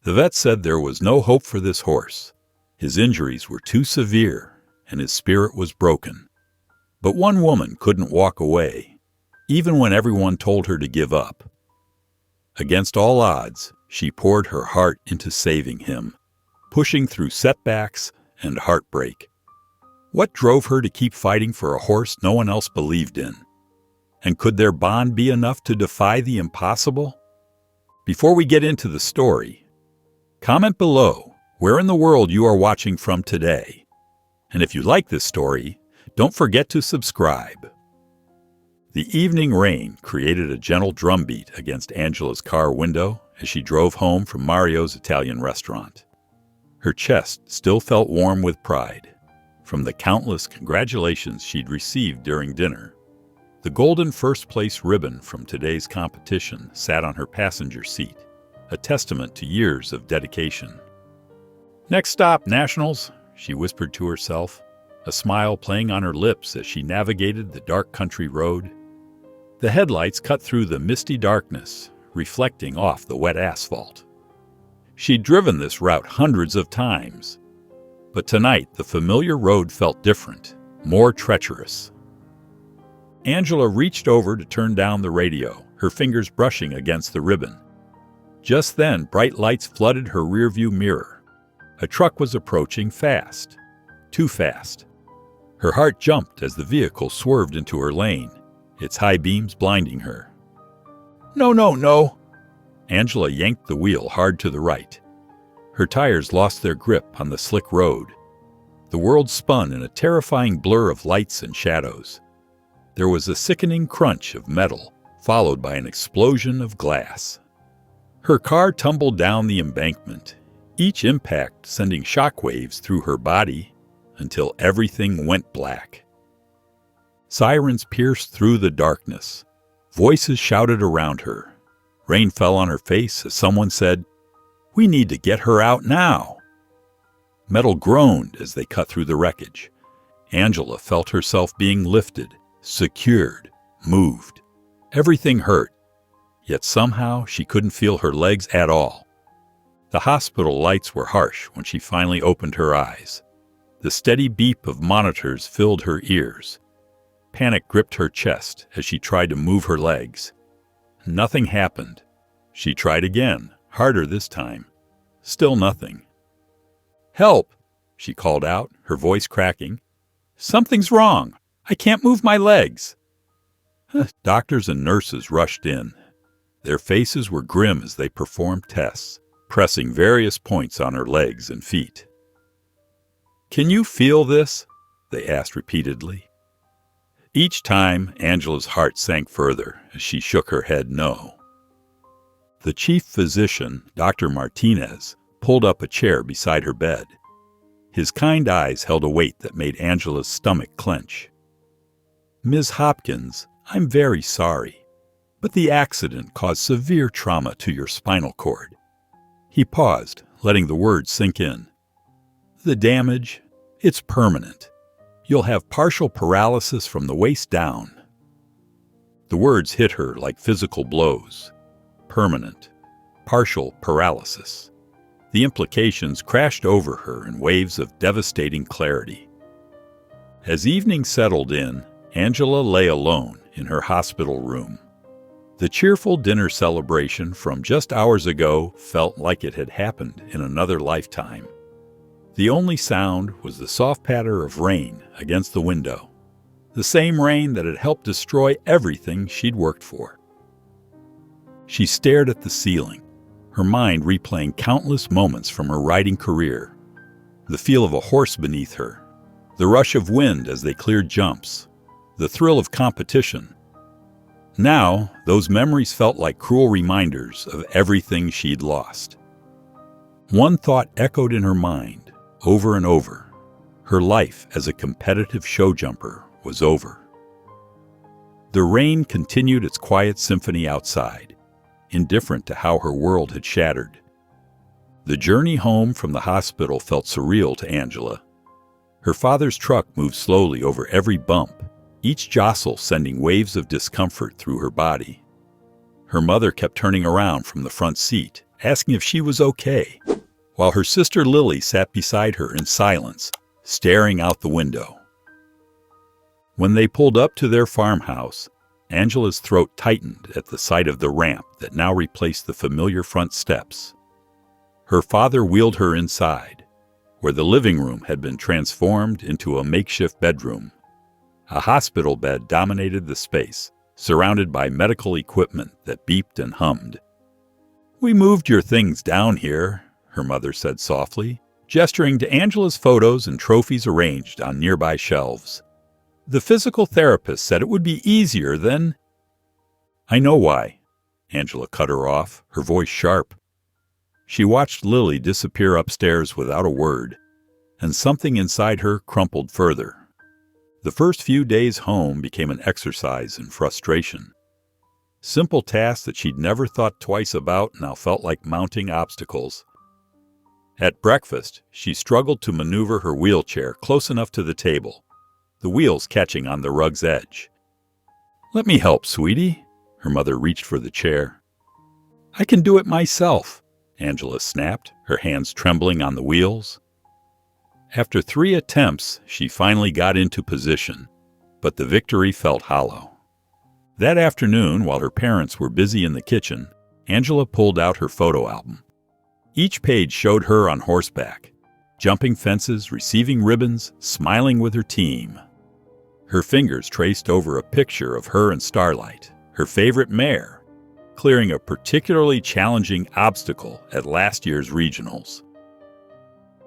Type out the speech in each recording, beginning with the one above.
The vet said there was no hope for this horse. His injuries were too severe, and his spirit was broken. But one woman couldn't walk away, even when everyone told her to give up. Against all odds, she poured her heart into saving him, pushing through setbacks and heartbreak. What drove her to keep fighting for a horse no one else believed in? And could their bond be enough to defy the impossible? Before we get into the story, comment below where in the world you are watching from today. And if you like this story, don't forget to subscribe. The evening rain created a gentle drumbeat against Angela's car window as she drove home from Mario's Italian restaurant. Her chest still felt warm with pride from the countless congratulations she'd received during dinner. The golden first-place ribbon from today's competition sat on her passenger seat, a testament to years of dedication. "Next stop, Nationals," she whispered to herself, a smile playing on her lips as she navigated the dark country road. The headlights cut through the misty darkness, reflecting off the wet asphalt. She'd driven this route hundreds of times, but tonight the familiar road felt different, more treacherous. Angela reached over to turn down the radio, her fingers brushing against the ribbon. Just then, bright lights flooded her rearview mirror. A truck was approaching fast, too fast. Her heart jumped as the vehicle swerved into her lane, its high beams blinding her. "No, no, no!" Angela yanked the wheel hard to the right. Her tires lost their grip on the slick road. The world spun in a terrifying blur of lights and shadows. There was a sickening crunch of metal, followed by an explosion of glass. Her car tumbled down the embankment, each impact sending shockwaves through her body until everything went black. Sirens pierced through the darkness. Voices shouted around her. Rain fell on her face as someone said, "We need to get her out now." Metal groaned as they cut through the wreckage. Angela felt herself being lifted, secured, moved. Everything hurt, yet somehow she couldn't feel her legs at all. The hospital lights were harsh when she finally opened her eyes. The steady beep of monitors filled her ears. Panic gripped her chest as she tried to move her legs. Nothing happened. She tried again, harder this time. Still nothing. "Help!" she called out, her voice cracking. "Something's wrong. I can't move my legs." Doctors and nurses rushed in. Their faces were grim as they performed tests, pressing various points on her legs and feet. "Can you feel this?" they asked repeatedly. Each time, Angela's heart sank further as she shook her head no. The chief physician, Dr. Martinez, pulled up a chair beside her bed. His kind eyes held a weight that made Angela's stomach clench. "Ms. Hopkins, I'm very sorry, but the accident caused severe trauma to your spinal cord." He paused, letting the words sink in. "The damage, it's permanent. You'll have partial paralysis from the waist down." The words hit her like physical blows. Permanent, partial paralysis. The implications crashed over her in waves of devastating clarity. As evening settled in, Angela lay alone in her hospital room. The cheerful dinner celebration from just hours ago felt like it had happened in another lifetime. The only sound was the soft patter of rain against the window, the same rain that had helped destroy everything she'd worked for. She stared at the ceiling, her mind replaying countless moments from her riding career. The feel of a horse beneath her, the rush of wind as they cleared jumps, the thrill of competition. Now, those memories felt like cruel reminders of everything she'd lost. One thought echoed in her mind, over and over. Her life as a competitive show jumper was over. The rain continued its quiet symphony outside, indifferent to how her world had shattered. The journey home from the hospital felt surreal to Angela. Her father's truck moved slowly over every bump, each jostle sending waves of discomfort through her body. Her mother kept turning around from the front seat, asking if she was okay, while her sister Lily sat beside her in silence, staring out the window. When they pulled up to their farmhouse, Angela's throat tightened at the sight of the ramp that now replaced the familiar front steps. Her father wheeled her inside, where the living room had been transformed into a makeshift bedroom. A hospital bed dominated the space, surrounded by medical equipment that beeped and hummed. "We moved your things down here," her mother said softly, gesturing to Angela's photos and trophies arranged on nearby shelves. "The physical therapist said it would be easier than—" "I know why," Angela cut her off, her voice sharp. She watched Lily disappear upstairs without a word, and something inside her crumpled further. The first few days home became an exercise in frustration. Simple tasks that she'd never thought twice about now felt like mounting obstacles. At breakfast, she struggled to maneuver her wheelchair close enough to the table, the wheels catching on the rug's edge. "Let me help, sweetie." Her mother reached for the chair. "I can do it myself," Angela snapped, her hands trembling on the wheels. After 3 attempts, she finally got into position, but the victory felt hollow. That afternoon, while her parents were busy in the kitchen, Angela pulled out her photo album. Each page showed her on horseback, jumping fences, receiving ribbons, smiling with her team. Her fingers traced over a picture of her and Starlight, her favorite mare, clearing a particularly challenging obstacle at last year's regionals.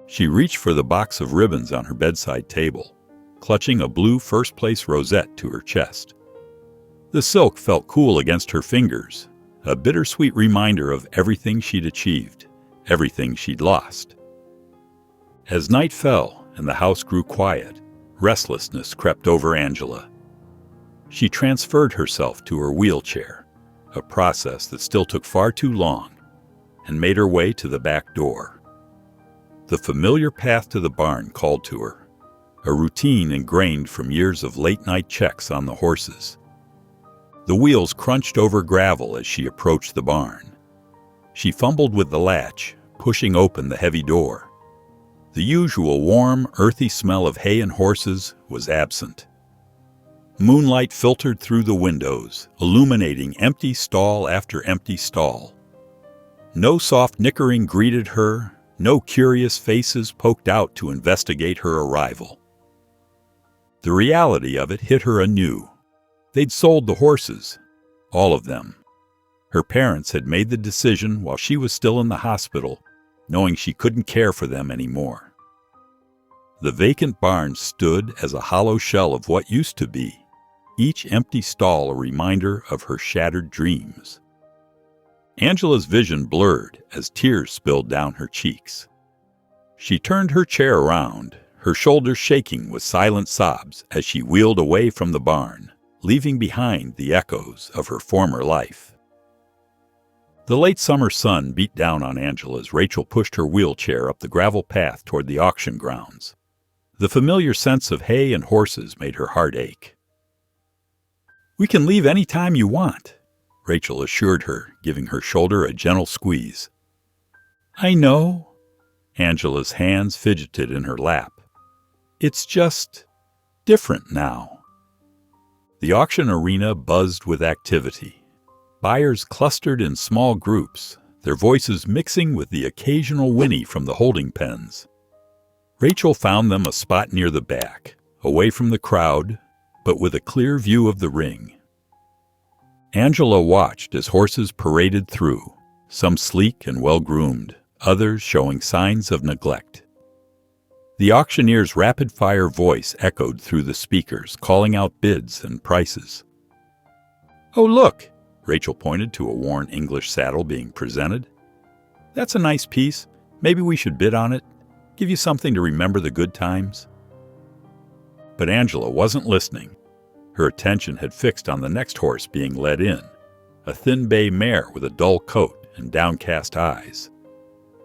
She reached for the box of ribbons on her bedside table, clutching a blue first-place rosette to her chest. The silk felt cool against her fingers, a bittersweet reminder of everything she'd achieved, everything she'd lost. As night fell and the house grew quiet, restlessness crept over Angela. She transferred herself to her wheelchair, a process that still took far too long, and made her way to the back door. The familiar path to the barn called to her, a routine ingrained from years of late-night checks on the horses. The wheels crunched over gravel as she approached the barn. She fumbled with the latch, pushing open the heavy door. The usual warm, earthy smell of hay and horses was absent. Moonlight filtered through the windows, illuminating empty stall after empty stall. No soft nickering greeted her, no curious faces poked out to investigate her arrival. The reality of it hit her anew. They'd sold the horses, all of them. Her parents had made the decision while she was still in the hospital, knowing she couldn't care for them anymore. The vacant barn stood as a hollow shell of what used to be, each empty stall a reminder of her shattered dreams. Angela's vision blurred as tears spilled down her cheeks. She turned her chair around, her shoulders shaking with silent sobs as she wheeled away from the barn, leaving behind the echoes of her former life. The late summer sun beat down on Angela as Rachel pushed her wheelchair up the gravel path toward the auction grounds. The familiar sense of hay and horses made her heart ache. "We can leave any time you want," Rachel assured her, giving her shoulder a gentle squeeze. "I know." Angela's hands fidgeted in her lap. "It's just different now." The auction arena buzzed with activity. Buyers clustered in small groups, their voices mixing with the occasional whinny from the holding pens. Rachel found them a spot near the back, away from the crowd, but with a clear view of the ring. Angela watched as horses paraded through, some sleek and well-groomed, others showing signs of neglect. The auctioneer's rapid-fire voice echoed through the speakers, calling out bids and prices. "Oh, look!" Rachel pointed to a worn English saddle being presented. "That's a nice piece. Maybe we should bid on it. Give you something to remember the good times." But Angela wasn't listening. Her attention had fixed on the next horse being led in, a thin bay mare with a dull coat and downcast eyes.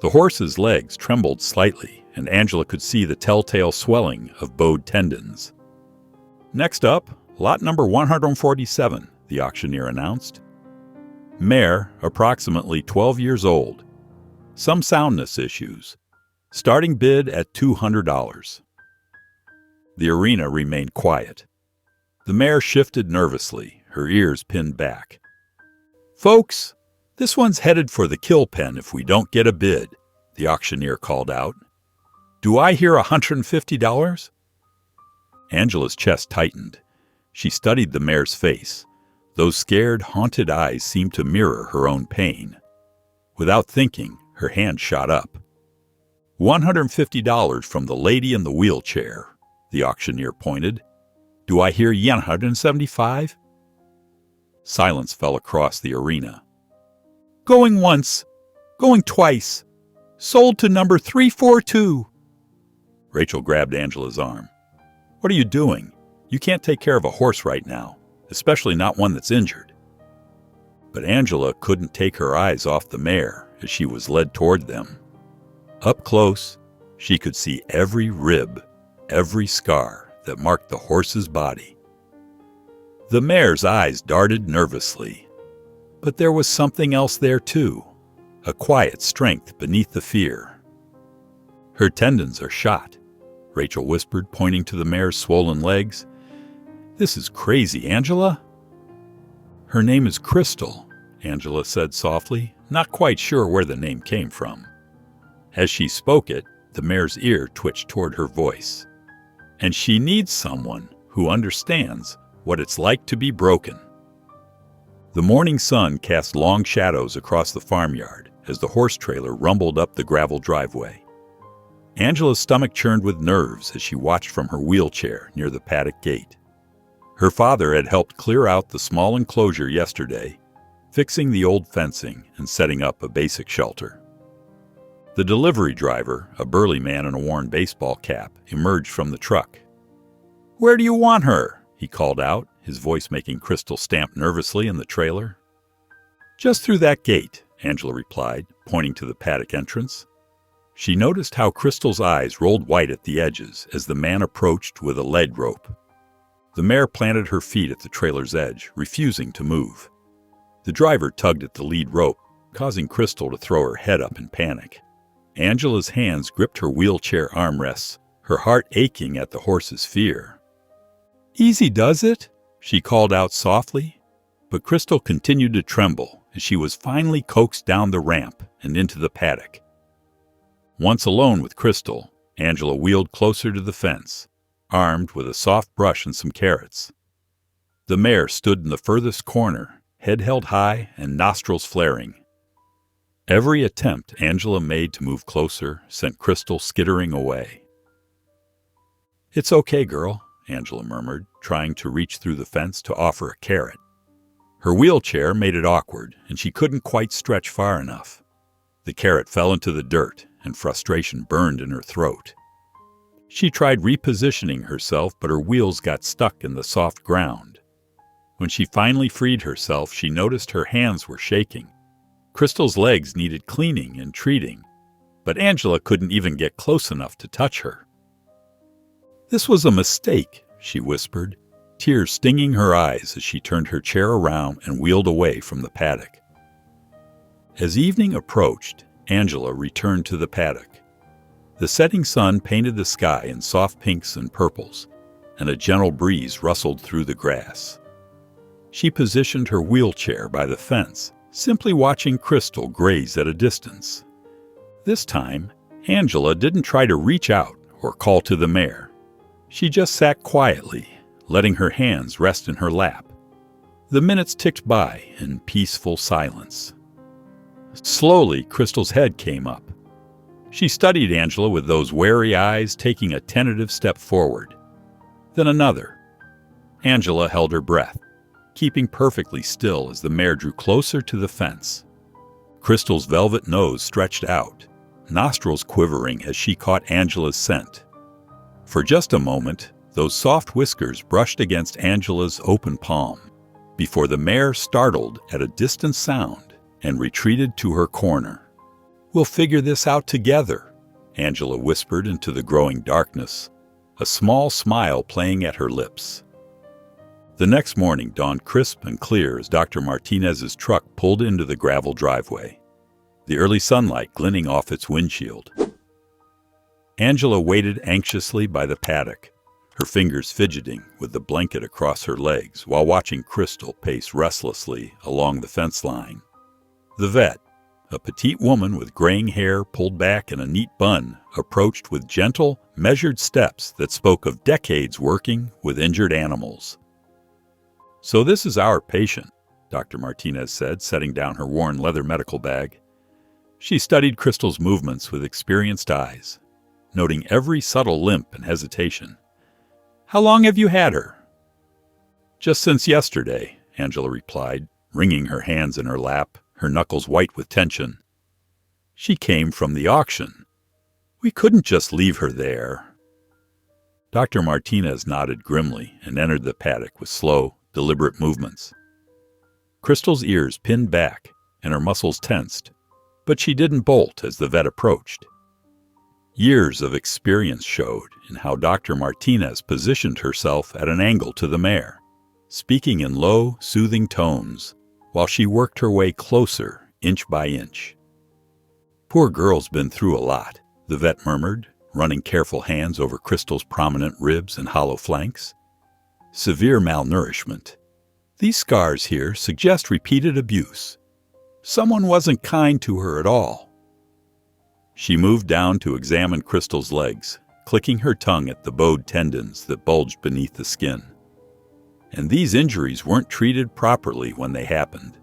The horse's legs trembled slightly, and Angela could see the telltale swelling of bowed tendons. "Next up, lot number 147, the auctioneer announced. Mare, approximately 12 years old, some soundness issues. Starting bid at $200. The arena remained quiet. The mare shifted nervously, her ears pinned back. "Folks, this one's headed for the kill pen if we don't get a bid," the auctioneer called out. "Do I hear $150? Angela's chest tightened. She studied the mare's face. Those scared, haunted eyes seemed to mirror her own pain. Without thinking, her hand shot up. $150 from the lady in the wheelchair, the auctioneer pointed. "Do I hear $175? Silence fell across the arena. "Going once, going twice. Sold to number 342. Rachel grabbed Angela's arm. "What are you doing? You can't take care of a horse right now, especially not one that's injured." But Angela couldn't take her eyes off the mare as she was led toward them. Up close, she could see every rib, every scar that marked the horse's body. The mare's eyes darted nervously. But there was something else there too, a quiet strength beneath the fear. "Her tendons are shot," Rachel whispered, pointing to the mare's swollen legs. "This is crazy, Angela." "Her name is Crystal," Angela said softly, not quite sure where the name came from. As she spoke it, the mare's ear twitched toward her voice. "And she needs someone who understands what it's like to be broken." The morning sun cast long shadows across the farmyard as the horse trailer rumbled up the gravel driveway. Angela's stomach churned with nerves as she watched from her wheelchair near the paddock gate. Her father had helped clear out the small enclosure yesterday, fixing the old fencing and setting up a basic shelter. The delivery driver, a burly man in a worn baseball cap, emerged from the truck. "Where do you want her?" he called out, his voice making Crystal stamp nervously in the trailer. "Just through that gate," Angela replied, pointing to the paddock entrance. She noticed how Crystal's eyes rolled white at the edges as the man approached with a lead rope. The mare planted her feet at the trailer's edge, refusing to move. The driver tugged at the lead rope, causing Crystal to throw her head up in panic. Angela's hands gripped her wheelchair armrests, her heart aching at the horse's fear. "Easy does it?" she called out softly, but Crystal continued to tremble as she was finally coaxed down the ramp and into the paddock. Once alone with Crystal, Angela wheeled closer to the fence, armed with a soft brush and some carrots. The mare stood in the furthest corner, head held high and nostrils flaring. Every attempt Angela made to move closer sent Crystal skittering away. "It's okay, girl," Angela murmured, trying to reach through the fence to offer a carrot. Her wheelchair made it awkward, and she couldn't quite stretch far enough. The carrot fell into the dirt, and frustration burned in her throat. She tried repositioning herself, but her wheels got stuck in the soft ground. When she finally freed herself, she noticed her hands were shaking. Crystal's legs needed cleaning and treating, but Angela couldn't even get close enough to touch her. "This was a mistake," she whispered, tears stinging her eyes as she turned her chair around and wheeled away from the paddock. As evening approached, Angela returned to the paddock. The setting sun painted the sky in soft pinks and purples, and a gentle breeze rustled through the grass. She positioned her wheelchair by the fence, simply watching Crystal graze at a distance. This time, Angela didn't try to reach out or call to the mare. She just sat quietly, letting her hands rest in her lap. The minutes ticked by in peaceful silence. Slowly, Crystal's head came up. She studied Angela with those wary eyes, taking a tentative step forward. Then another. Angela held her breath, keeping perfectly still as the mare drew closer to the fence. Crystal's velvet nose stretched out, nostrils quivering as she caught Angela's scent. For just a moment, those soft whiskers brushed against Angela's open palm, before the mare startled at a distant sound and retreated to her corner. "We'll figure this out together," Angela whispered into the growing darkness, a small smile playing at her lips. The next morning dawned crisp and clear as Dr. Martinez's truck pulled into the gravel driveway. the early sunlight glinting off its windshield. Angela waited anxiously by the paddock, her fingers fidgeting with the blanket across her legs while watching Crystal pace restlessly along the fence line. The vet, a petite woman with graying hair pulled back in a neat bun, approached with gentle, measured steps that spoke of decades working with injured animals. "So this is our patient," Dr. Martinez said, setting down her worn leather medical bag. She studied Crystal's movements with experienced eyes, noting every subtle limp and hesitation. "How long have you had her?" "Just since yesterday," Angela replied, wringing her hands in her lap, her knuckles white with tension. "She came from the auction. We couldn't just leave her there." Dr. Martinez nodded grimly and entered the paddock with slow, deliberate movements. Crystal's ears pinned back and her muscles tensed, but she didn't bolt as the vet approached. Years of experience showed in how Dr. Martinez positioned herself at an angle to the mare, speaking in low, soothing tones, while she worked her way closer, inch by inch. "Poor girl's been through a lot," the vet murmured, running careful hands over Crystal's prominent ribs and hollow flanks. "Severe malnourishment. These scars here suggest repeated abuse. Someone wasn't kind to her at all." She moved down to examine Crystal's legs, clicking her tongue at the bowed tendons that bulged beneath the skin. And these injuries weren't treated properly when they happened.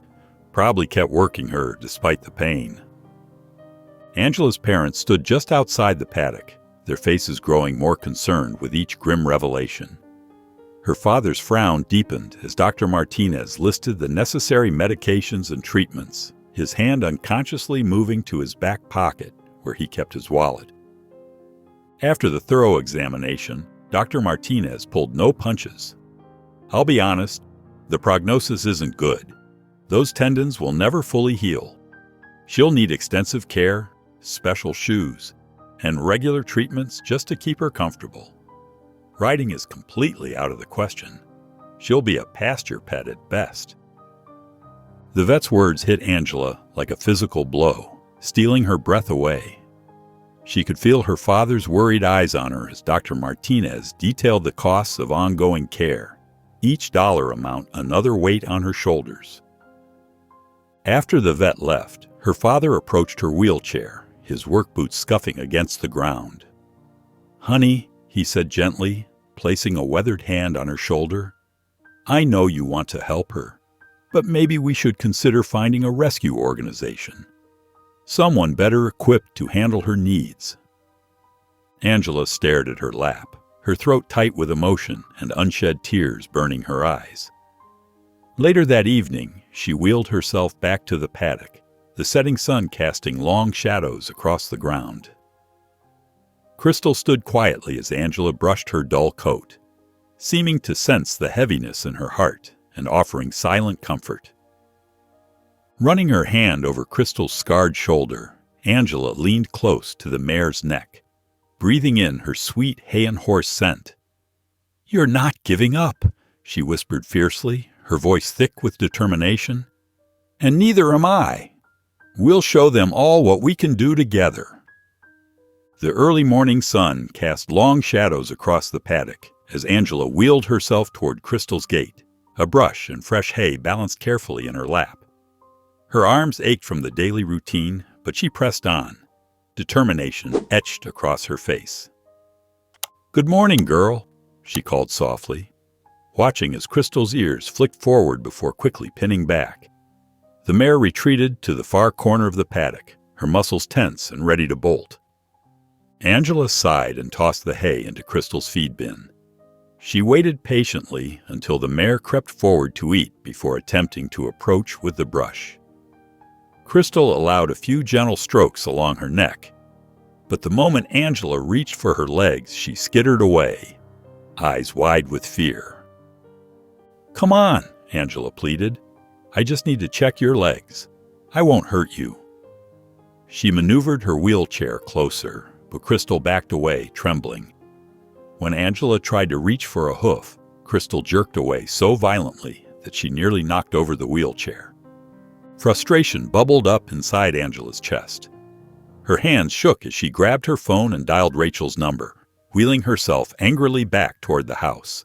Probably kept working her despite the pain. Angela's parents stood just outside the paddock, their faces growing more concerned with each grim revelation. Her father's frown deepened as Dr. Martinez listed the necessary medications and treatments, his hand unconsciously moving to his back pocket where he kept his wallet. After the thorough examination, Dr. Martinez pulled no punches. "I'll be honest, the prognosis isn't good. Those tendons will never fully heal. She'll need extensive care, special shoes, and regular treatments just to keep her comfortable. Riding is completely out of the question. She'll be a pasture pet at best." The vet's words hit Angela like a physical blow, stealing her breath away. She could feel her father's worried eyes on her as Dr. Martinez detailed the costs of ongoing care, each dollar amount another weight on her shoulders. After the vet left, her father approached her wheelchair, his work boots scuffing against the ground. "Honey," he said gently, placing a weathered hand on her shoulder, "I know you want to help her, but maybe we should consider finding a rescue organization. Someone better equipped to handle her needs." Angela stared at her lap, her throat tight with emotion and unshed tears burning her eyes. Later that evening, she wheeled herself back to the paddock, the setting sun casting long shadows across the ground. Crystal stood quietly as Angela brushed her dull coat, seeming to sense the heaviness in her heart and offering silent comfort. Running her hand over Crystal's scarred shoulder, Angela leaned close to the mare's neck, breathing in her sweet hay and horse scent. "You're not giving up," she whispered fiercely, her voice thick with determination. "And neither am I. We'll show them all what we can do together." The early morning sun cast long shadows across the paddock as Angela wheeled herself toward Crystal's gate, a brush and fresh hay balanced carefully in her lap. Her arms ached from the daily routine, but she pressed on, determination etched across her face. "Good morning, girl," she called softly, watching as Crystal's ears flicked forward before quickly pinning back. The mare retreated to the far corner of the paddock, her muscles tense and ready to bolt. Angela sighed and tossed the hay into Crystal's feed bin. She waited patiently until the mare crept forward to eat before attempting to approach with the brush. Crystal allowed a few gentle strokes along her neck, but the moment Angela reached for her legs, she skittered away, eyes wide with fear. "Come on," Angela pleaded. "I just need to check your legs. I won't hurt you." She maneuvered her wheelchair closer, but Crystal backed away, trembling. When Angela tried to reach for a hoof, Crystal jerked away so violently that she nearly knocked over the wheelchair. Frustration bubbled up inside Angela's chest. Her hands shook as she grabbed her phone and dialed Rachel's number, wheeling herself angrily back toward the house.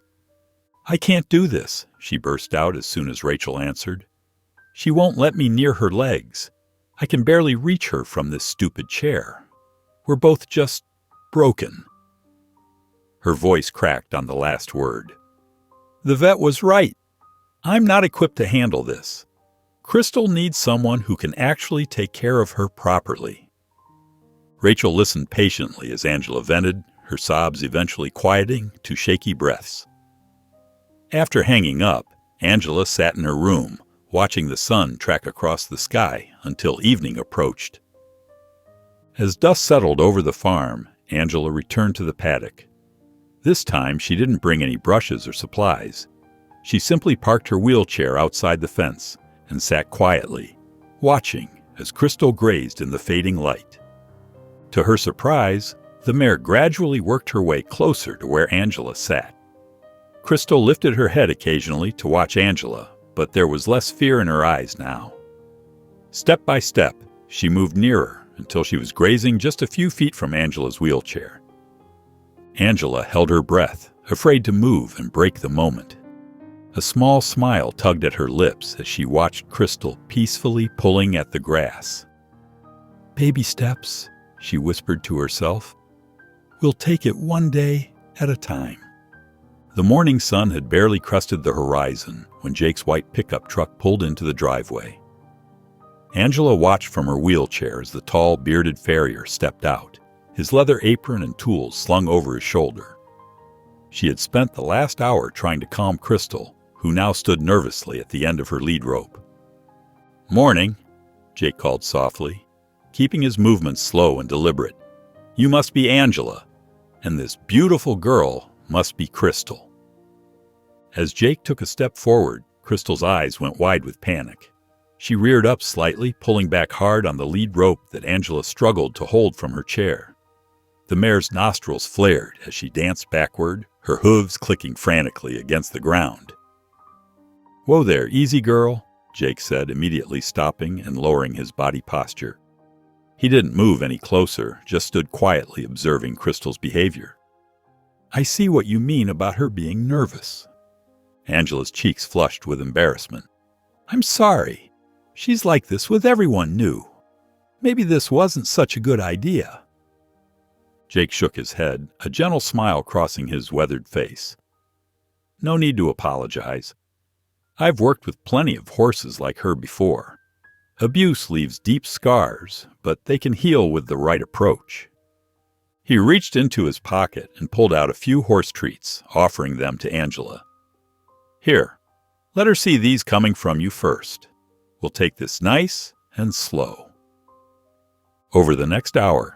"I can't do this," she burst out as soon as Rachel answered. "She won't let me near her legs. I can barely reach her from this stupid chair. We're both just broken." Her voice cracked on the last word. "The vet was right. I'm not equipped to handle this. Crystal needs someone who can actually take care of her properly." Rachel listened patiently as Angela vented, her sobs eventually quieting to shaky breaths. After hanging up, Angela sat in her room, watching the sun track across the sky until evening approached. As dusk settled over the farm, Angela returned to the paddock. This time she didn't bring any brushes or supplies. She simply parked her wheelchair outside the fence and sat quietly, watching as Crystal grazed in the fading light. To her surprise, the mare gradually worked her way closer to where Angela sat. Crystal lifted her head occasionally to watch Angela, but there was less fear in her eyes now. Step by step, she moved nearer until she was grazing just a few feet from Angela's wheelchair. Angela held her breath, afraid to move and break the moment. A small smile tugged at her lips as she watched Crystal peacefully pulling at the grass. "Baby steps," she whispered to herself. "We'll take it one day at a time." The morning sun had barely crested the horizon when Jake's white pickup truck pulled into the driveway. Angela watched from her wheelchair as the tall, bearded farrier stepped out, his leather apron and tools slung over his shoulder. She had spent the last hour trying to calm Crystal, who now stood nervously at the end of her lead rope. "Morning," Jake called softly, keeping his movements slow and deliberate. "You must be Angela, and this beautiful girl must be Crystal." As Jake took a step forward, Crystal's eyes went wide with panic. She reared up slightly, pulling back hard on the lead rope that Angela struggled to hold from her chair. The mare's nostrils flared as she danced backward, her hooves clicking frantically against the ground. "Whoa there, easy girl," Jake said, immediately stopping and lowering his body posture. He didn't move any closer, just stood quietly observing Crystal's behavior. "I see what you mean about her being nervous." Angela's cheeks flushed with embarrassment. "I'm sorry. She's like this with everyone new. Maybe this wasn't such a good idea." Jake shook his head, a gentle smile crossing his weathered face. "No need to apologize. I've worked with plenty of horses like her before. Abuse leaves deep scars, but they can heal with the right approach." He reached into his pocket and pulled out a few horse treats, offering them to Angela. "Here, let her see these coming from you first. We'll take this nice and slow." Over the next hour,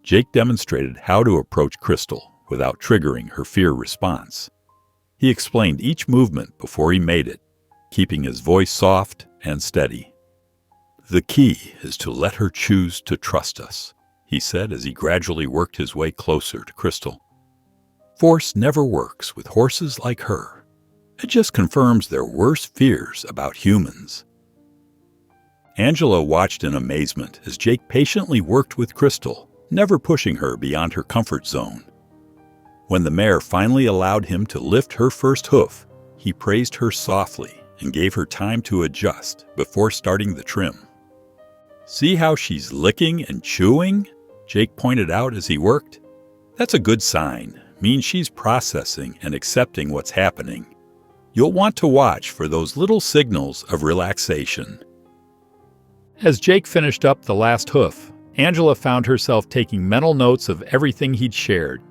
Jake demonstrated how to approach Crystal without triggering her fear response. He explained each movement before he made it, keeping his voice soft and steady. "The key is to let her choose to trust us," he said as he gradually worked his way closer to Crystal. "Force never works with horses like her. It just confirms their worst fears about humans." Angela watched in amazement as Jake patiently worked with Crystal, never pushing her beyond her comfort zone. When the mare finally allowed him to lift her first hoof, he praised her softly and gave her time to adjust before starting the trim. "See how she's licking and chewing?" Jake pointed out as he worked. "That's a good sign, means she's processing and accepting what's happening. You'll want to watch for those little signals of relaxation." As Jake finished up the last hoof, Angela found herself taking mental notes of everything he'd shared.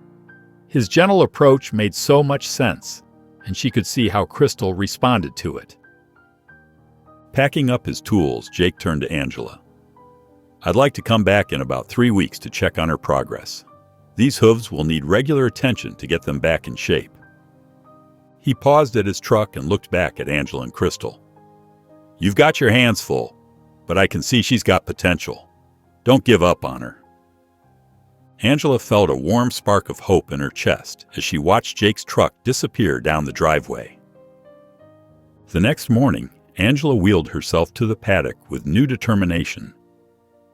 His gentle approach made so much sense, and she could see how Crystal responded to it. Packing up his tools, Jake turned to Angela. "I'd like to come back in about 3 weeks to check on her progress. These hooves will need regular attention to get them back in shape." He paused at his truck and looked back at Angela and Crystal. "You've got your hands full, but I can see she's got potential. Don't give up on her." Angela felt a warm spark of hope in her chest as she watched Jake's truck disappear down the driveway. The next morning, Angela wheeled herself to the paddock with new determination.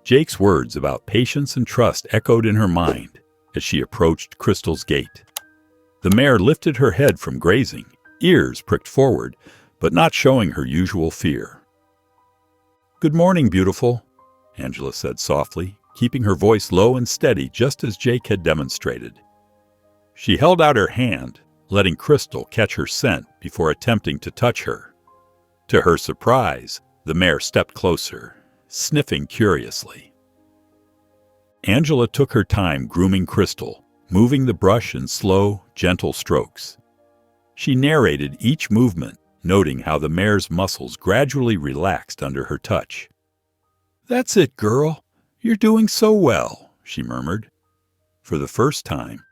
Jake's words about patience and trust echoed in her mind as she approached Crystal's gate. The mare lifted her head from grazing, ears pricked forward, but not showing her usual fear. "Good morning, beautiful," Angela said softly, keeping her voice low and steady just as Jake had demonstrated. She held out her hand, letting Crystal catch her scent before attempting to touch her. To her surprise, the mare stepped closer, sniffing curiously. Angela took her time grooming Crystal, moving the brush in slow, gentle strokes. She narrated each movement, noting how the mare's muscles gradually relaxed under her touch. "That's it, girl. You're doing so well," she murmured. For the first time,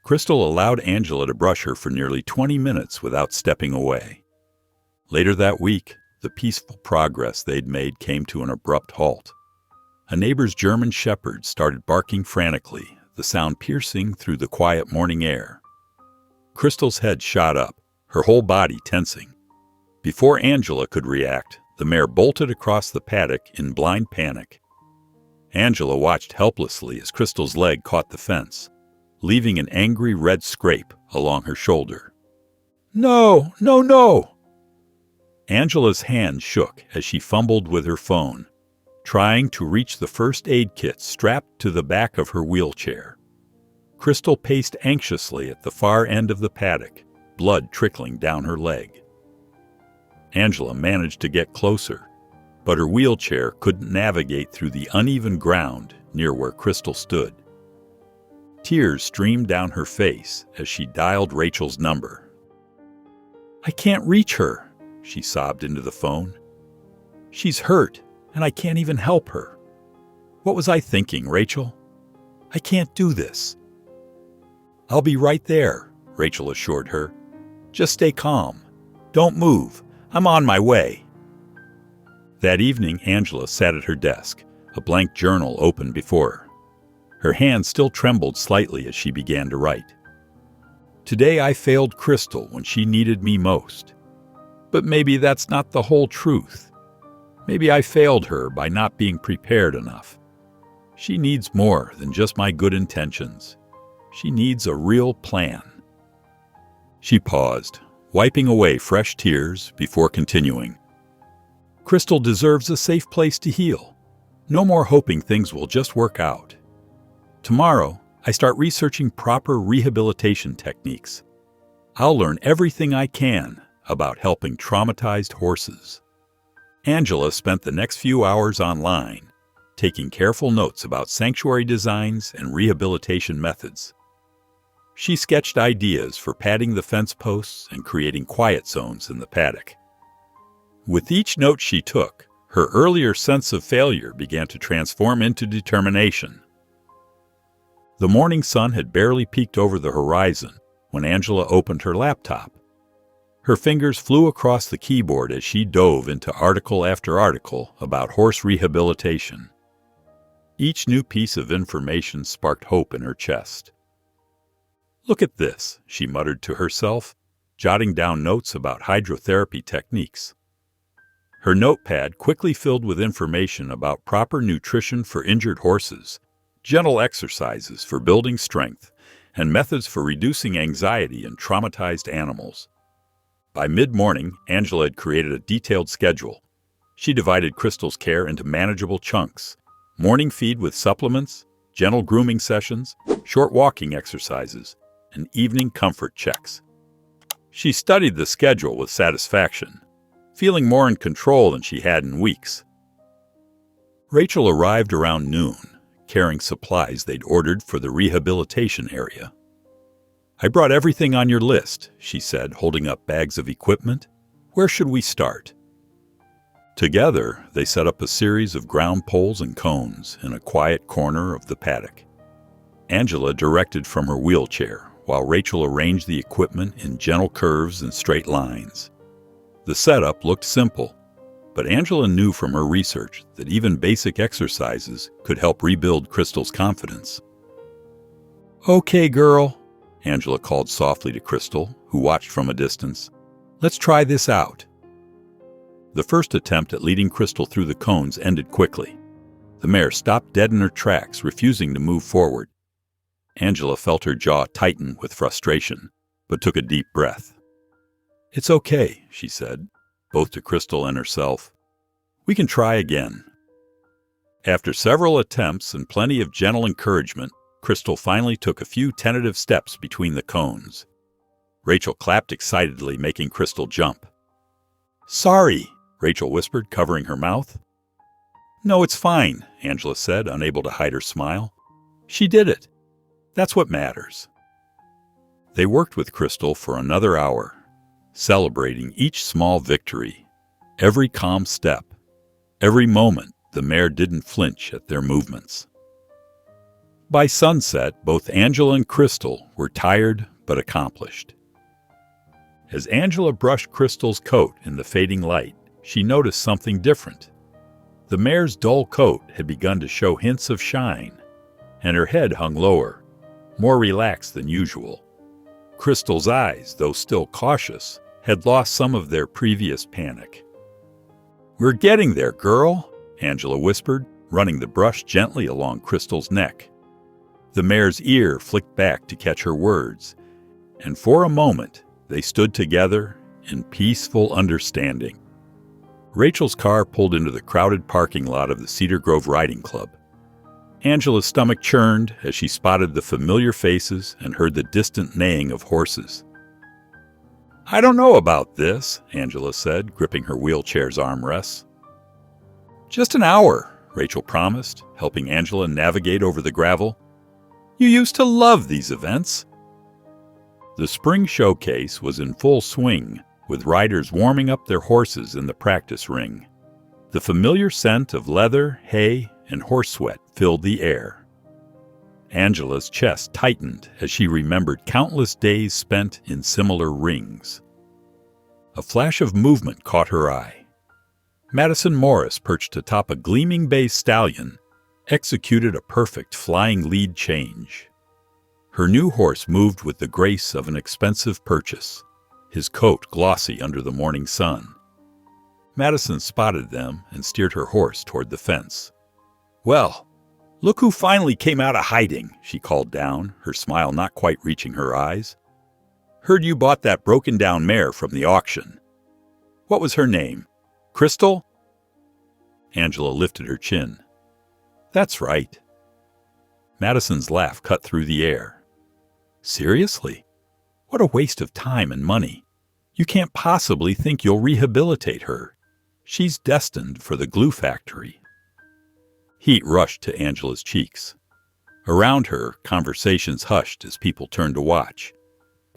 Crystal allowed Angela to brush her for nearly 20 minutes without stepping away. Later that week, the peaceful progress they'd made came to an abrupt halt. A neighbor's German shepherd started barking frantically, the sound piercing through the quiet morning air. Crystal's head shot up, her whole body tensing. Before Angela could react, the mare bolted across the paddock in blind panic. Angela watched helplessly as Crystal's leg caught the fence, leaving an angry red scrape along her shoulder. "No, no, no!" Angela's hand shook as she fumbled with her phone, trying to reach the first aid kit strapped to the back of her wheelchair. Crystal paced anxiously at the far end of the paddock, blood trickling down her leg. Angela managed to get closer, but her wheelchair couldn't navigate through the uneven ground near where Crystal stood. Tears streamed down her face as she dialed Rachel's number. "I can't reach her," she sobbed into the phone. "She's hurt, and I can't even help her. What was I thinking, Rachel? I can't do this." "I'll be right there," Rachel assured her. "Just stay calm. Don't move. I'm on my way." That evening, Angela sat at her desk, a blank journal open before her. Her hand still trembled slightly as she began to write. "Today I failed Crystal when she needed me most. But maybe that's not the whole truth. Maybe I failed her by not being prepared enough. She needs more than just my good intentions. She needs a real plan." She paused, wiping away fresh tears before continuing. "Crystal deserves a safe place to heal. No more hoping things will just work out. Tomorrow, I start researching proper rehabilitation techniques. I'll learn everything I can about helping traumatized horses." Angela spent the next few hours online, taking careful notes about sanctuary designs and rehabilitation methods. She sketched ideas for padding the fence posts and creating quiet zones in the paddock. With each note she took, her earlier sense of failure began to transform into determination. The morning sun had barely peeked over the horizon when Angela opened her laptop. Her fingers flew across the keyboard as she dove into article after article about horse rehabilitation. Each new piece of information sparked hope in her chest. "Look at this," she muttered to herself, jotting down notes about hydrotherapy techniques. Her notepad quickly filled with information about proper nutrition for injured horses, gentle exercises for building strength, and methods for reducing anxiety in traumatized animals. By mid-morning, Angela had created a detailed schedule. She divided Crystal's care into manageable chunks: morning feed with supplements, gentle grooming sessions, short walking exercises, and evening comfort checks. She studied the schedule with satisfaction, feeling more in control than she had in weeks. Rachel arrived around noon, carrying supplies they'd ordered for the rehabilitation area. "I brought everything on your list," she said, holding up bags of equipment. "Where should we start?" Together, they set up a series of ground poles and cones in a quiet corner of the paddock. Angela directed from her wheelchair, while Rachel arranged the equipment in gentle curves and straight lines. The setup looked simple, but Angela knew from her research that even basic exercises could help rebuild Crystal's confidence. "Okay, girl," Angela called softly to Crystal, who watched from a distance. "Let's try this out." The first attempt at leading Crystal through the cones ended quickly. The mare stopped dead in her tracks, refusing to move forward. Angela felt her jaw tighten with frustration, but took a deep breath. "It's okay," she said, both to Crystal and herself. "We can try again." After several attempts and plenty of gentle encouragement, Crystal finally took a few tentative steps between the cones. Rachel clapped excitedly, making Crystal jump. "Sorry," Rachel whispered, covering her mouth. "No, it's fine," Angela said, unable to hide her smile. "She did it. That's what matters." They worked with Crystal for another hour, celebrating each small victory, every calm step, every moment the mare didn't flinch at their movements. By sunset, both Angela and Crystal were tired but accomplished. As Angela brushed Crystal's coat in the fading light, she noticed something different. The mare's dull coat had begun to show hints of shine, and her head hung lower, more relaxed than usual. Crystal's eyes, though still cautious, had lost some of their previous panic. "We're getting there, girl," Angela whispered, running the brush gently along Crystal's neck. The mare's ear flicked back to catch her words, and for a moment they stood together in peaceful understanding. Rachel's car pulled into the crowded parking lot of the Cedar Grove Riding Club. Angela's stomach churned as she spotted the familiar faces and heard the distant neighing of horses. "I don't know about this," Angela said, gripping her wheelchair's armrests. "Just an hour," Rachel promised, helping Angela navigate over the gravel. "You used to love these events." The spring showcase was in full swing, with riders warming up their horses in the practice ring. The familiar scent of leather, hay, and horse sweat filled the air. Angela's chest tightened as she remembered countless days spent in similar rings. A flash of movement caught her eye. Madison Morris, perched atop a gleaming bay stallion, executed a perfect flying lead change. Her new horse moved with the grace of an expensive purchase, his coat glossy under the morning sun. Madison spotted them and steered her horse toward the fence. "Well, look who finally came out of hiding," she called down, her smile not quite reaching her eyes. "Heard you bought that broken-down mare from the auction. What was her name? Crystal?" Angela lifted her chin. "That's right." Madison's laugh cut through the air. "Seriously? What a waste of time and money. You can't possibly think you'll rehabilitate her. She's destined for the glue factory." Heat rushed to Angela's cheeks. Around her, conversations hushed as people turned to watch.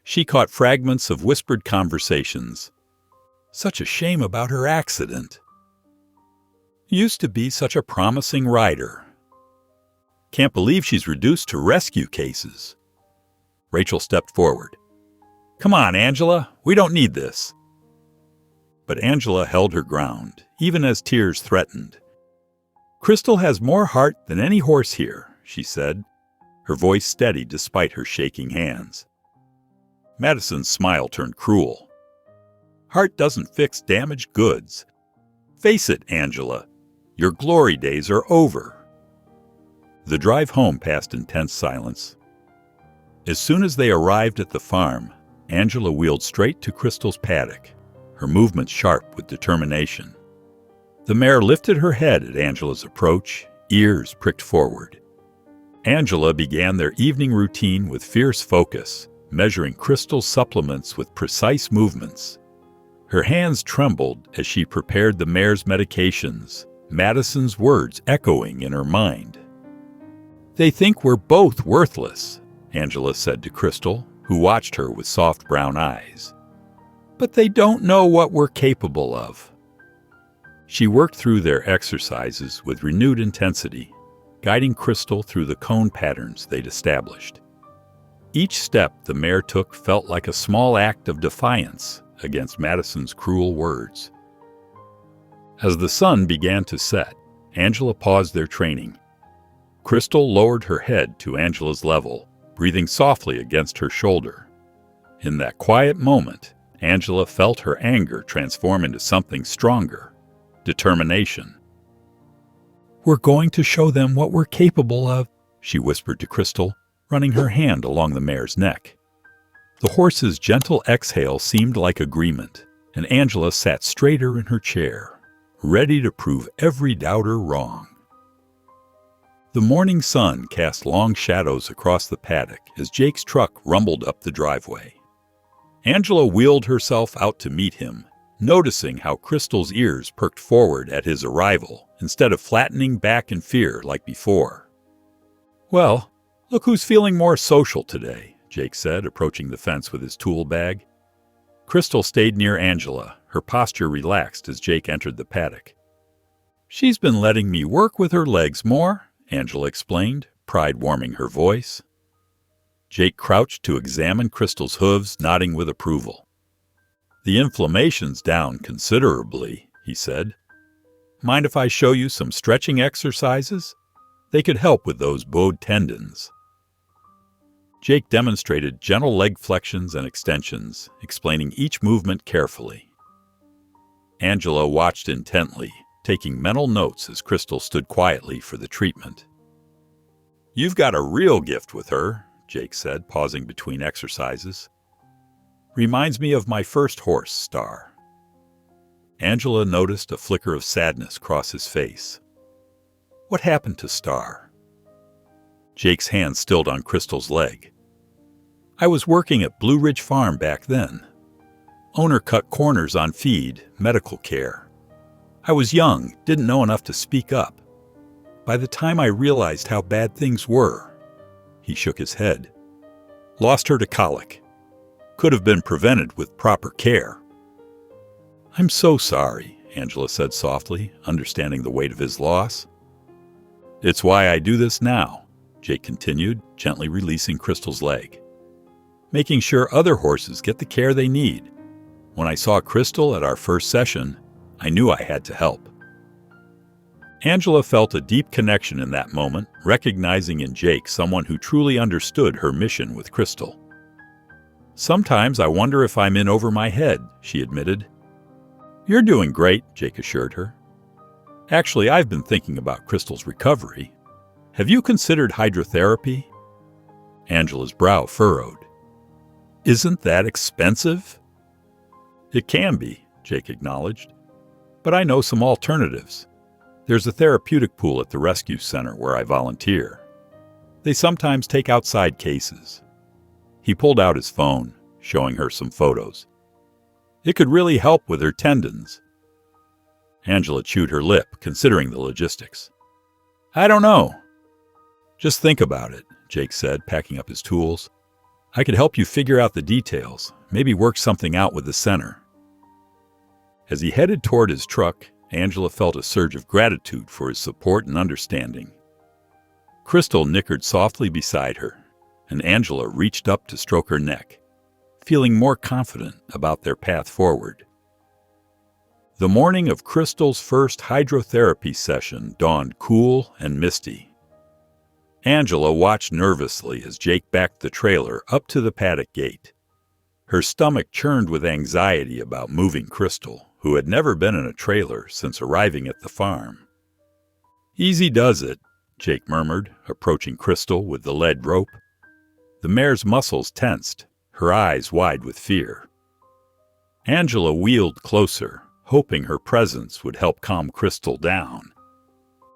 She caught fragments of whispered conversations. "Such a shame about her accident. Used to be such a promising rider. Can't believe she's reduced to rescue cases." Rachel stepped forward. "Come on, Angela, we don't need this." But Angela held her ground, even as tears threatened. "Crystal has more heart than any horse here," she said, her voice steady despite her shaking hands. Madison's smile turned cruel. "Heart doesn't fix damaged goods. Face it, Angela, your glory days are over." The drive home passed in tense silence. As soon as they arrived at the farm, Angela wheeled straight to Crystal's paddock, her movements sharp with determination. The mare lifted her head at Angela's approach, ears pricked forward. Angela began their evening routine with fierce focus, measuring Crystal's supplements with precise movements. Her hands trembled as she prepared the mare's medications, Madison's words echoing in her mind. "They think we're both worthless," Angela said to Crystal, who watched her with soft brown eyes. "But they don't know what we're capable of." She worked through their exercises with renewed intensity, guiding Crystal through the cone patterns they'd established. Each step the mare took felt like a small act of defiance against Madison's cruel words. As the sun began to set, Angela paused their training. Crystal lowered her head to Angela's level, breathing softly against her shoulder. In that quiet moment, Angela felt her anger transform into something stronger, determination. "We're going to show them what we're capable of," she whispered to Crystal, running her hand along the mare's neck. The horse's gentle exhale seemed like agreement, and Angela sat straighter in her chair, ready to prove every doubter wrong. The morning sun cast long shadows across the paddock as Jake's truck rumbled up the driveway. Angela wheeled herself out to meet him, noticing how Crystal's ears perked forward at his arrival instead of flattening back in fear like before. "Well, look who's feeling more social today," Jake said, approaching the fence with his tool bag. Crystal stayed near Angela, her posture relaxed as Jake entered the paddock. "She's been letting me work with her legs more," Angela explained, pride warming her voice. Jake crouched to examine Crystal's hooves, nodding with approval. "The inflammation's down considerably," he said. "Mind if I show you some stretching exercises? They could help with those bowed tendons." Jake demonstrated gentle leg flexions and extensions, explaining each movement carefully. Angela watched intently, taking mental notes as Crystal stood quietly for the treatment. "You've got a real gift with her," Jake said, pausing between exercises. "Reminds me of my first horse, Star." Angela noticed a flicker of sadness cross his face. "What happened to Star?" Jake's hand stilled on Crystal's leg. "I was working at Blue Ridge Farm back then. Owner cut corners on feed, medical care. I was young, didn't know enough to speak up. By the time I realized how bad things were," he shook his head, "lost her to colic. Could have been prevented with proper care." "I'm so sorry," Angela said softly, understanding the weight of his loss. "It's why I do this now," Jake continued, gently releasing Crystal's leg. "Making sure other horses get the care they need. When I saw Crystal at our first session, I knew I had to help." Angela felt a deep connection in that moment, recognizing in Jake someone who truly understood her mission with Crystal. "Sometimes I wonder if I'm in over my head," she admitted. "You're doing great," Jake assured her. "Actually, I've been thinking about Crystal's recovery. Have you considered hydrotherapy?" Angela's brow furrowed. "Isn't that expensive?" "It can be," Jake acknowledged. "But I know some alternatives. There's a therapeutic pool at the rescue center where I volunteer. They sometimes take outside cases." He pulled out his phone, showing her some photos. "It could really help with her tendons." Angela chewed her lip, considering the logistics. "I don't know." "Just think about it," Jake said, packing up his tools. "I could help you figure out the details, maybe work something out with the center." As he headed toward his truck, Angela felt a surge of gratitude for his support and understanding. Crystal nickered softly beside her, and Angela reached up to stroke her neck, feeling more confident about their path forward. The morning of Crystal's first hydrotherapy session dawned cool and misty. Angela watched nervously as Jake backed the trailer up to the paddock gate. Her stomach churned with anxiety about moving Crystal, who had never been in a trailer since arriving at the farm. "Easy does it," Jake murmured, approaching Crystal with the lead rope. The mare's muscles tensed, her eyes wide with fear. Angela wheeled closer, hoping her presence would help calm Crystal down.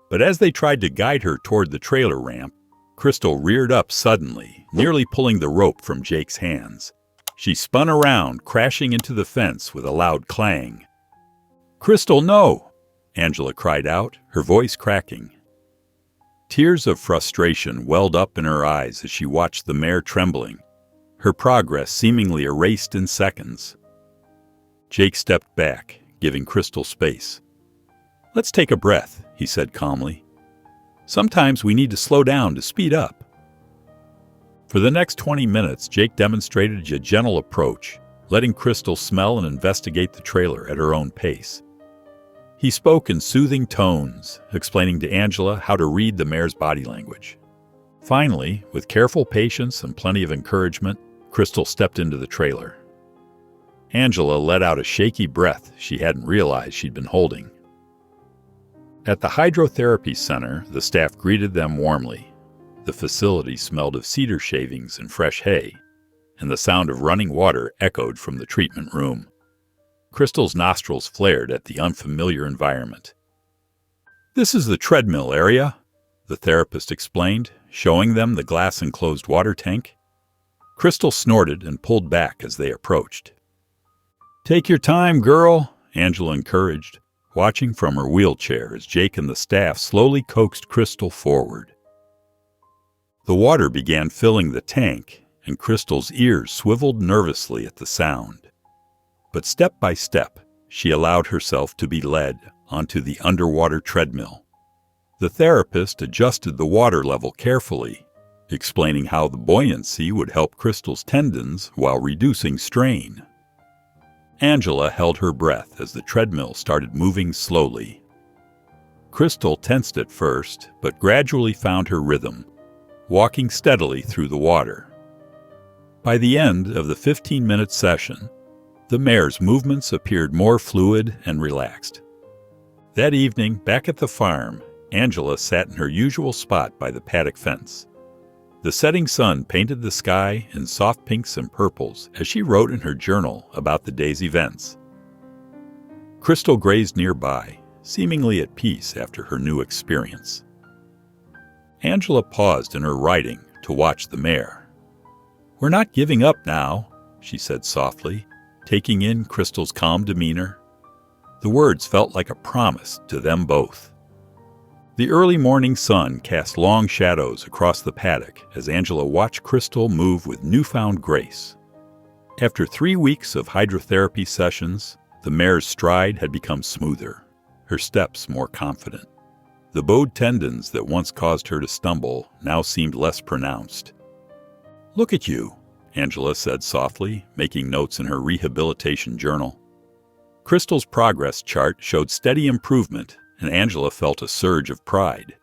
But as they tried to guide her toward the trailer ramp, Crystal reared up suddenly, nearly pulling the rope from Jake's hands. She spun around, crashing into the fence with a loud clang. "Crystal, no!" Angela cried out, her voice cracking. Tears of frustration welled up in her eyes as she watched the mare trembling, her progress seemingly erased in seconds. Jake stepped back, giving Crystal space. "Let's take a breath," he said calmly. "Sometimes we need to slow down to speed up." For the next 20 minutes, Jake demonstrated a gentle approach, letting Crystal smell and investigate the trailer at her own pace. He spoke in soothing tones, explaining to Angela how to read the mare's body language. Finally, with careful patience and plenty of encouragement, Crystal stepped into the trailer. Angela let out a shaky breath she hadn't realized she'd been holding. At the hydrotherapy center, the staff greeted them warmly. The facility smelled of cedar shavings and fresh hay, and the sound of running water echoed from the treatment room. Crystal's nostrils flared at the unfamiliar environment. "This is the treadmill area," the therapist explained, showing them the glass-enclosed water tank. Crystal snorted and pulled back as they approached. "Take your time, girl," Angela encouraged, watching from her wheelchair as Jake and the staff slowly coaxed Crystal forward. The water began filling the tank, and Crystal's ears swiveled nervously at the sound. But step by step, she allowed herself to be led onto the underwater treadmill. The therapist adjusted the water level carefully, explaining how the buoyancy would help Crystal's tendons while reducing strain. Angela held her breath as the treadmill started moving slowly. Crystal tensed at first, but gradually found her rhythm, walking steadily through the water. By the end of the 15-minute session, the mare's movements appeared more fluid and relaxed. That evening, back at the farm, Angela sat in her usual spot by the paddock fence. The setting sun painted the sky in soft pinks and purples as she wrote in her journal about the day's events. Crystal grazed nearby, seemingly at peace after her new experience. Angela paused in her writing to watch the mare. "We're not giving up now," she said softly, taking in Crystal's calm demeanor. The words felt like a promise to them both. The early morning sun cast long shadows across the paddock as Angela watched Crystal move with newfound grace. After 3 weeks of hydrotherapy sessions, the mare's stride had become smoother, her steps more confident. The bowed tendons that once caused her to stumble now seemed less pronounced. "Look at you," Angela said softly, making notes in her rehabilitation journal. Crystal's progress chart showed steady improvement, and Angela felt a surge of pride.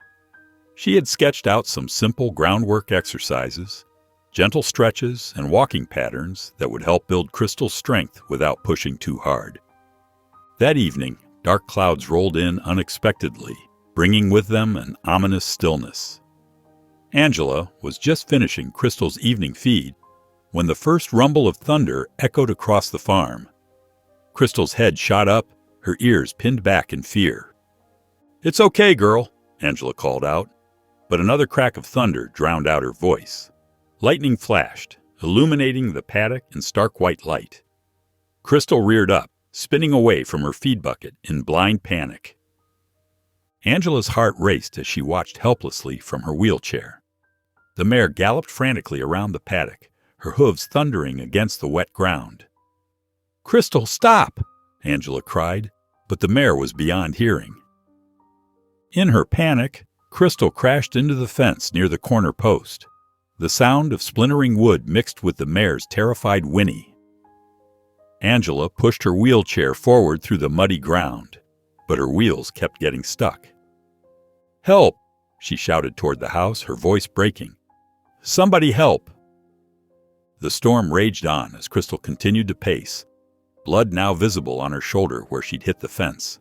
She had sketched out some simple groundwork exercises, gentle stretches, and walking patterns that would help build Crystal's strength without pushing too hard. That evening, dark clouds rolled in unexpectedly, bringing with them an ominous stillness. Angela was just finishing Crystal's evening feed when the first rumble of thunder echoed across the farm. Crystal's head shot up, her ears pinned back in fear. "It's okay, girl," Angela called out, but another crack of thunder drowned out her voice. Lightning flashed, illuminating the paddock in stark white light. Crystal reared up, spinning away from her feed bucket in blind panic. Angela's heart raced as she watched helplessly from her wheelchair. The mare galloped frantically around the paddock, her hooves thundering against the wet ground. "Crystal, stop!" Angela cried, but the mare was beyond hearing. In her panic, Crystal crashed into the fence near the corner post. The sound of splintering wood mixed with the mare's terrified whinny. Angela pushed her wheelchair forward through the muddy ground, but her wheels kept getting stuck. "Help!" she shouted toward the house, her voice breaking. "Somebody help!" The storm raged on as Crystal continued to pace, blood now visible on her shoulder where she'd hit the fence.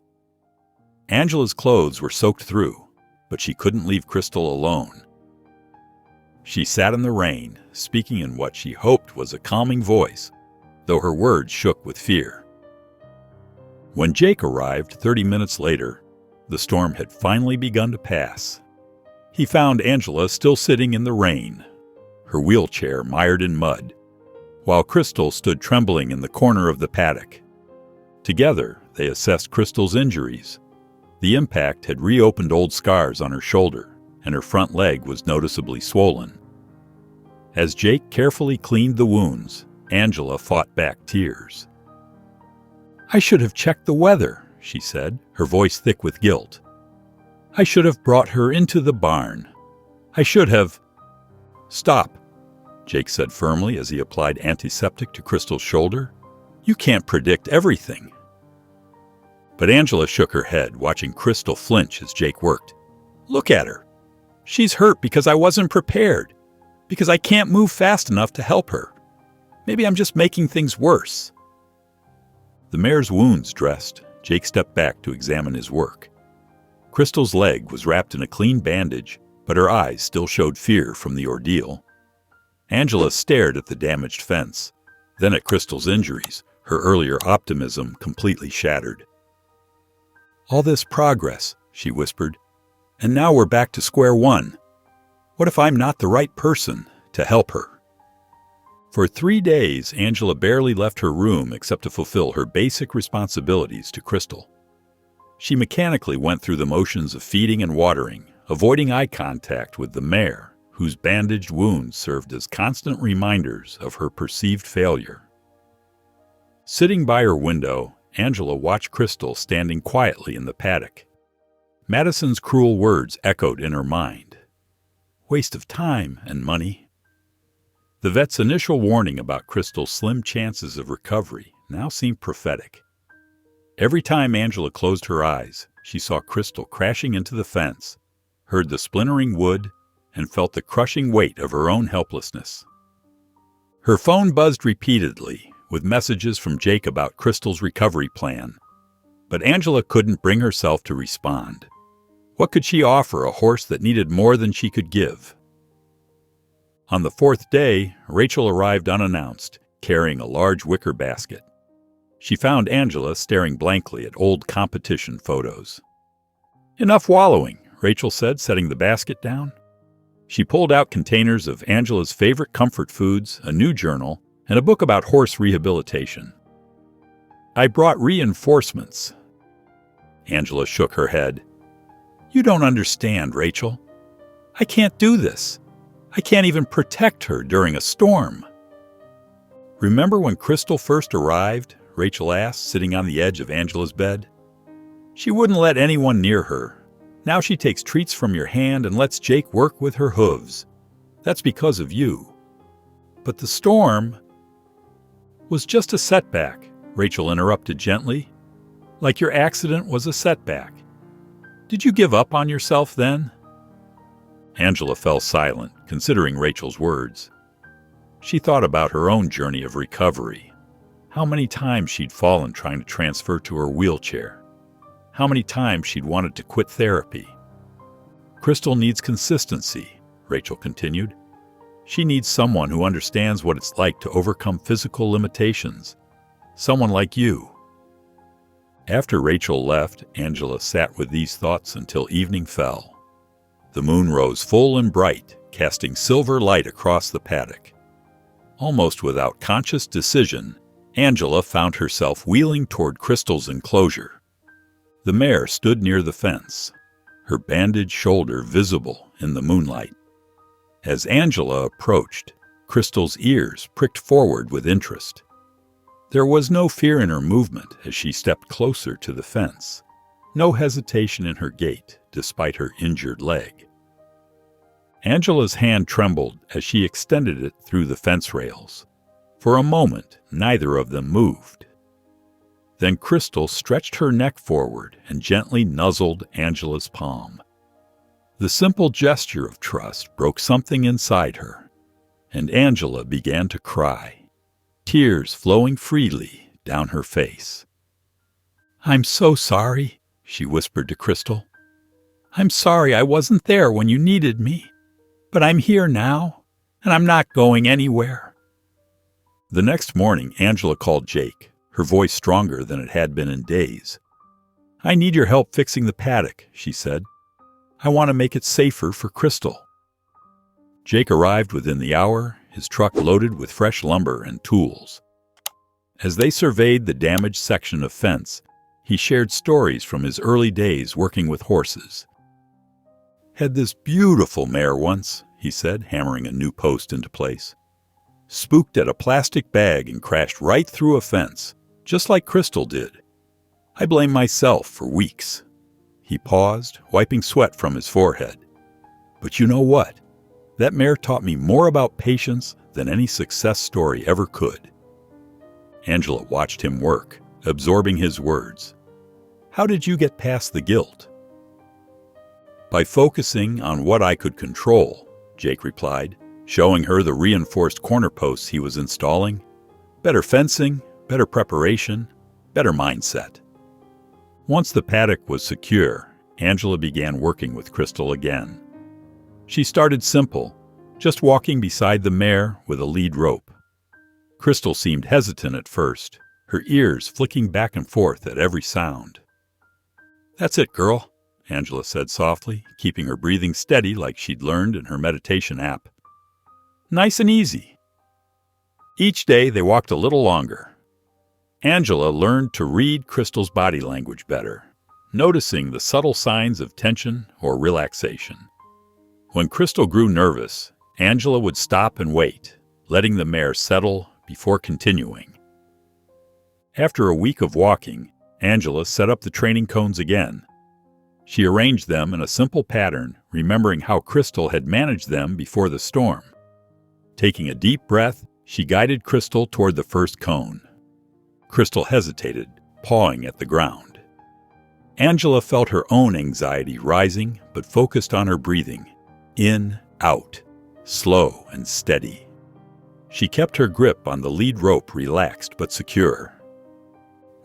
Angela's clothes were soaked through, but she couldn't leave Crystal alone. She sat in the rain, speaking in what she hoped was a calming voice, though her words shook with fear. When Jake arrived 30 minutes later, the storm had finally begun to pass. He found Angela still sitting in the rain, her wheelchair mired in mud, while Crystal stood trembling in the corner of the paddock. Together, they assessed Crystal's injuries. The impact had reopened old scars on her shoulder, and her front leg was noticeably swollen. As Jake carefully cleaned the wounds, Angela fought back tears. "I should have checked the weather," she said, her voice thick with guilt. "I should have brought her into the barn. I should have—" "Stop," Jake said firmly as he applied antiseptic to Crystal's shoulder. "You can't predict everything." But Angela shook her head, watching Crystal flinch as Jake worked. "Look at her. She's hurt because I wasn't prepared, because I can't move fast enough to help her. Maybe I'm just making things worse." The mare's wounds dressed, Jake stepped back to examine his work. Crystal's leg was wrapped in a clean bandage, but her eyes still showed fear from the ordeal. Angela stared at the damaged fence, then at Crystal's injuries, her earlier optimism completely shattered. "All this progress," she whispered, "and now we're back to square one. What if I'm not the right person to help her?" For 3 days, Angela barely left her room except to fulfill her basic responsibilities to Crystal. She mechanically went through the motions of feeding and watering, avoiding eye contact with the mare, whose bandaged wounds served as constant reminders of her perceived failure. Sitting by her window, Angela watched Crystal standing quietly in the paddock. Madison's cruel words echoed in her mind. Waste of time and money. The vet's initial warning about Crystal's slim chances of recovery now seemed prophetic. Every time Angela closed her eyes, she saw Crystal crashing into the fence, heard the splintering wood, and felt the crushing weight of her own helplessness. Her phone buzzed repeatedly, with messages from Jake about Crystal's recovery plan. But Angela couldn't bring herself to respond. What could she offer a horse that needed more than she could give? On the 4th day, Rachel arrived unannounced, carrying a large wicker basket. She found Angela staring blankly at old competition photos. "Enough wallowing," Rachel said, setting the basket down. She pulled out containers of Angela's favorite comfort foods, a new journal, and a book about horse rehabilitation. "I brought reinforcements." Angela shook her head. "You don't understand, Rachel. I can't do this. I can't even protect her during a storm." "Remember when Crystal first arrived?" Rachel asked, sitting on the edge of Angela's bed. "She wouldn't let anyone near her. Now she takes treats from your hand and lets Jake work with her hooves. That's because of you." "But the storm was just a setback," Rachel interrupted gently. "Like your accident was a setback. Did you give up on yourself then?" Angela fell silent, considering Rachel's words. She thought about her own journey of recovery. How many times she'd fallen trying to transfer to her wheelchair. How many times she'd wanted to quit therapy. "Crystal needs consistency," Rachel continued. "She needs someone who understands what it's like to overcome physical limitations. Someone like you." After Rachel left, Angela sat with these thoughts until evening fell. The moon rose full and bright, casting silver light across the paddock. Almost without conscious decision, Angela found herself wheeling toward Crystal's enclosure. The mare stood near the fence, her bandaged shoulder visible in the moonlight. As Angela approached, Crystal's ears pricked forward with interest. There was no fear in her movement as she stepped closer to the fence, no hesitation in her gait despite her injured leg. Angela's hand trembled as she extended it through the fence rails. For a moment, neither of them moved. Then Crystal stretched her neck forward and gently nuzzled Angela's palm. The simple gesture of trust broke something inside her, and Angela began to cry, tears flowing freely down her face. "I'm so sorry," she whispered to Crystal. "I'm sorry I wasn't there when you needed me, but I'm here now, and I'm not going anywhere." The next morning, Angela called Jake, her voice stronger than it had been in days. "I need your help fixing the paddock," she said. "I want to make it safer for Crystal." Jake arrived within the hour, his truck loaded with fresh lumber and tools. As they surveyed the damaged section of fence, he shared stories from his early days working with horses. "Had this beautiful mare once," he said, hammering a new post into place. "Spooked at a plastic bag and crashed right through a fence, just like Crystal did. I blame myself for weeks." He paused, wiping sweat from his forehead. "But you know what? That mare taught me more about patience than any success story ever could." Angela watched him work, absorbing his words. "How did you get past the guilt?" "By focusing on what I could control," Jake replied, showing her the reinforced corner posts he was installing. "Better fencing, better preparation, better mindset. Once the paddock was secure, Angela began working with Crystal again. She started simple, just walking beside the mare with a lead rope. Crystal seemed hesitant at first, her ears flicking back and forth at every sound. "That's it, girl," Angela said softly, keeping her breathing steady like she'd learned in her meditation app. "Nice and easy." Each day they walked a little longer. Angela learned to read Crystal's body language better, noticing the subtle signs of tension or relaxation. When Crystal grew nervous, Angela would stop and wait, letting the mare settle before continuing. After a week of walking, Angela set up the training cones again. She arranged them in a simple pattern, remembering how Crystal had managed them before the storm. Taking a deep breath, she guided Crystal toward the first cone. Crystal hesitated, pawing at the ground. Angela felt her own anxiety rising, but focused on her breathing. In, out, slow and steady. She kept her grip on the lead rope relaxed but secure.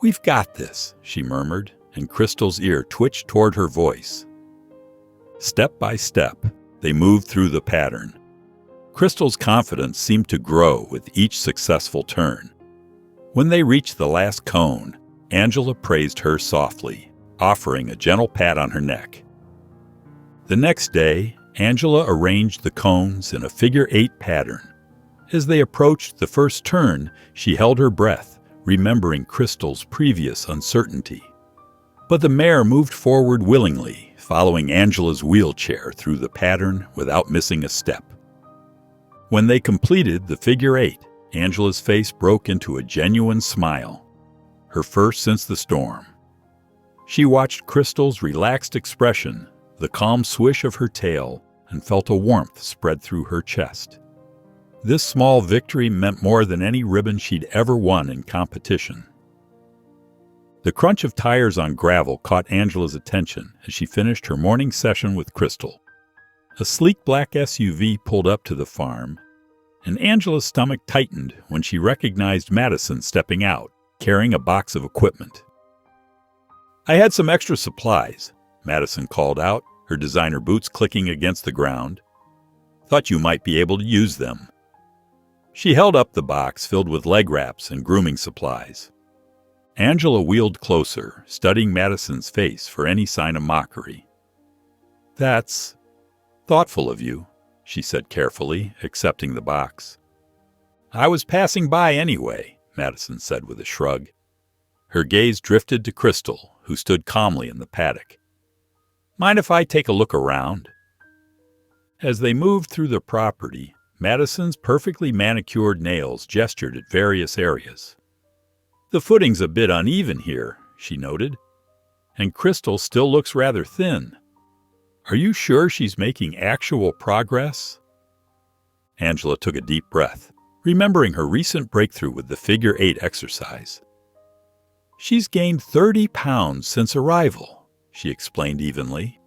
"We've got this," she murmured, and Crystal's ear twitched toward her voice. Step by step, they moved through the pattern. Crystal's confidence seemed to grow with each successful turn. When they reached the last cone, Angela praised her softly, offering a gentle pat on her neck. The next day, Angela arranged the cones in a figure-8 pattern. As they approached the first turn, she held her breath, remembering Crystal's previous uncertainty. But the mare moved forward willingly, following Angela's wheelchair through the pattern without missing a step. When they completed the figure-8, Angela's face broke into a genuine smile, her first since the storm. She watched Crystal's relaxed expression, the calm swish of her tail, and felt a warmth spread through her chest. This small victory meant more than any ribbon she'd ever won in competition. The crunch of tires on gravel caught Angela's attention as she finished her morning session with Crystal. A sleek black SUV pulled up to the farm, and Angela's stomach tightened when she recognized Madison stepping out, carrying a box of equipment. "I had some extra supplies," Madison called out, her designer boots clicking against the ground. "Thought you might be able to use them." She held up the box filled with leg wraps and grooming supplies. Angela wheeled closer, studying Madison's face for any sign of mockery. "That's thoughtful of you," she said carefully, accepting the box. "I was passing by anyway," Madison said with a shrug. Her gaze drifted to Crystal, who stood calmly in the paddock. "Mind if I take a look around?" As they moved through the property, Madison's perfectly manicured nails gestured at various areas. "The footing's a bit uneven here," she noted, "and Crystal still looks rather thin. Are you sure she's making actual progress?" Angela took a deep breath, remembering her recent breakthrough with the figure-8 exercise. "She's gained 30 pounds since arrival," she explained evenly.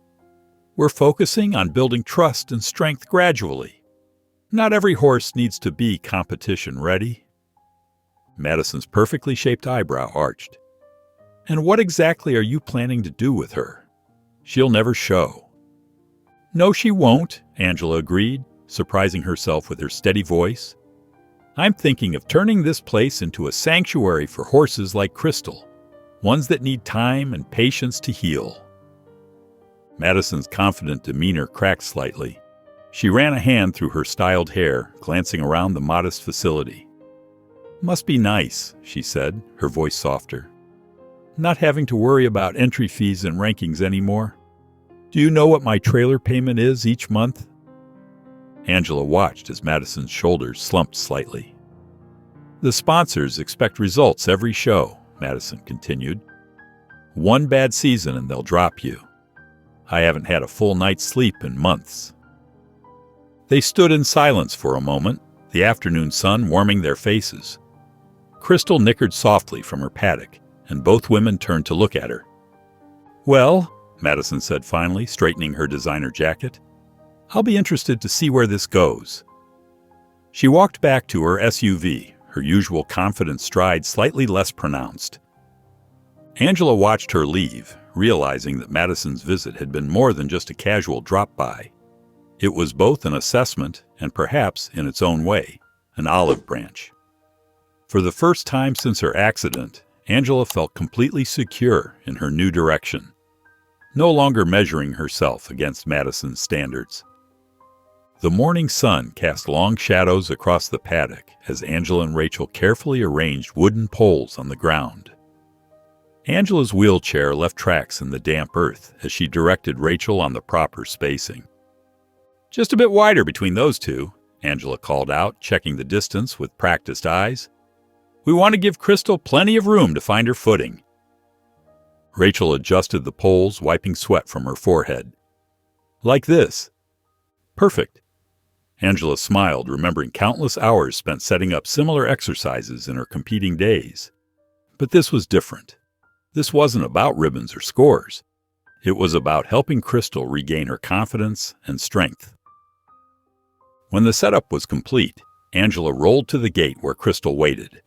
"We're focusing on building trust and strength gradually. Not every horse needs to be competition ready." Madison's perfectly shaped eyebrow arched. "And what exactly are you planning to do with her? She'll never show." "No, she won't," Angela agreed, surprising herself with her steady voice. "I'm thinking of turning this place into a sanctuary for horses like Crystal, ones that need time and patience to heal." Madison's confident demeanor cracked slightly. She ran a hand through her styled hair, glancing around the modest facility. "Must be nice," she said, her voice softer. "Not having to worry about entry fees and rankings anymore. Do you know what my trailer payment is each month?" Angela watched as Madison's shoulders slumped slightly. "The sponsors expect results every show," Madison continued. "One bad season and they'll drop you. I haven't had a full night's sleep in months." They stood in silence for a moment, the afternoon sun warming their faces. Crystal nickered softly from her paddock, and both women turned to look at her. "Well," Madison said finally, straightening her designer jacket, "I'll be interested to see where this goes." She walked back to her SUV, her usual confident stride slightly less pronounced. Angela watched her leave, realizing that Madison's visit had been more than just a casual drop-by. It was both an assessment and perhaps, in its own way, an olive branch. For the first time since her accident, Angela felt completely secure in her new direction, no longer measuring herself against Madison's standards. The morning sun cast long shadows across the paddock as Angela and Rachel carefully arranged wooden poles on the ground. Angela's wheelchair left tracks in the damp earth as she directed Rachel on the proper spacing. "Just a bit wider between those two," Angela called out, checking the distance with practiced eyes. "We want to give Crystal plenty of room to find her footing." Rachel adjusted the poles, wiping sweat from her forehead. "Like this." "Perfect." Angela smiled, remembering countless hours spent setting up similar exercises in her competing days. But this was different. This wasn't about ribbons or scores. It was about helping Crystal regain her confidence and strength. When the setup was complete, Angela rolled to the gate where Crystal waited.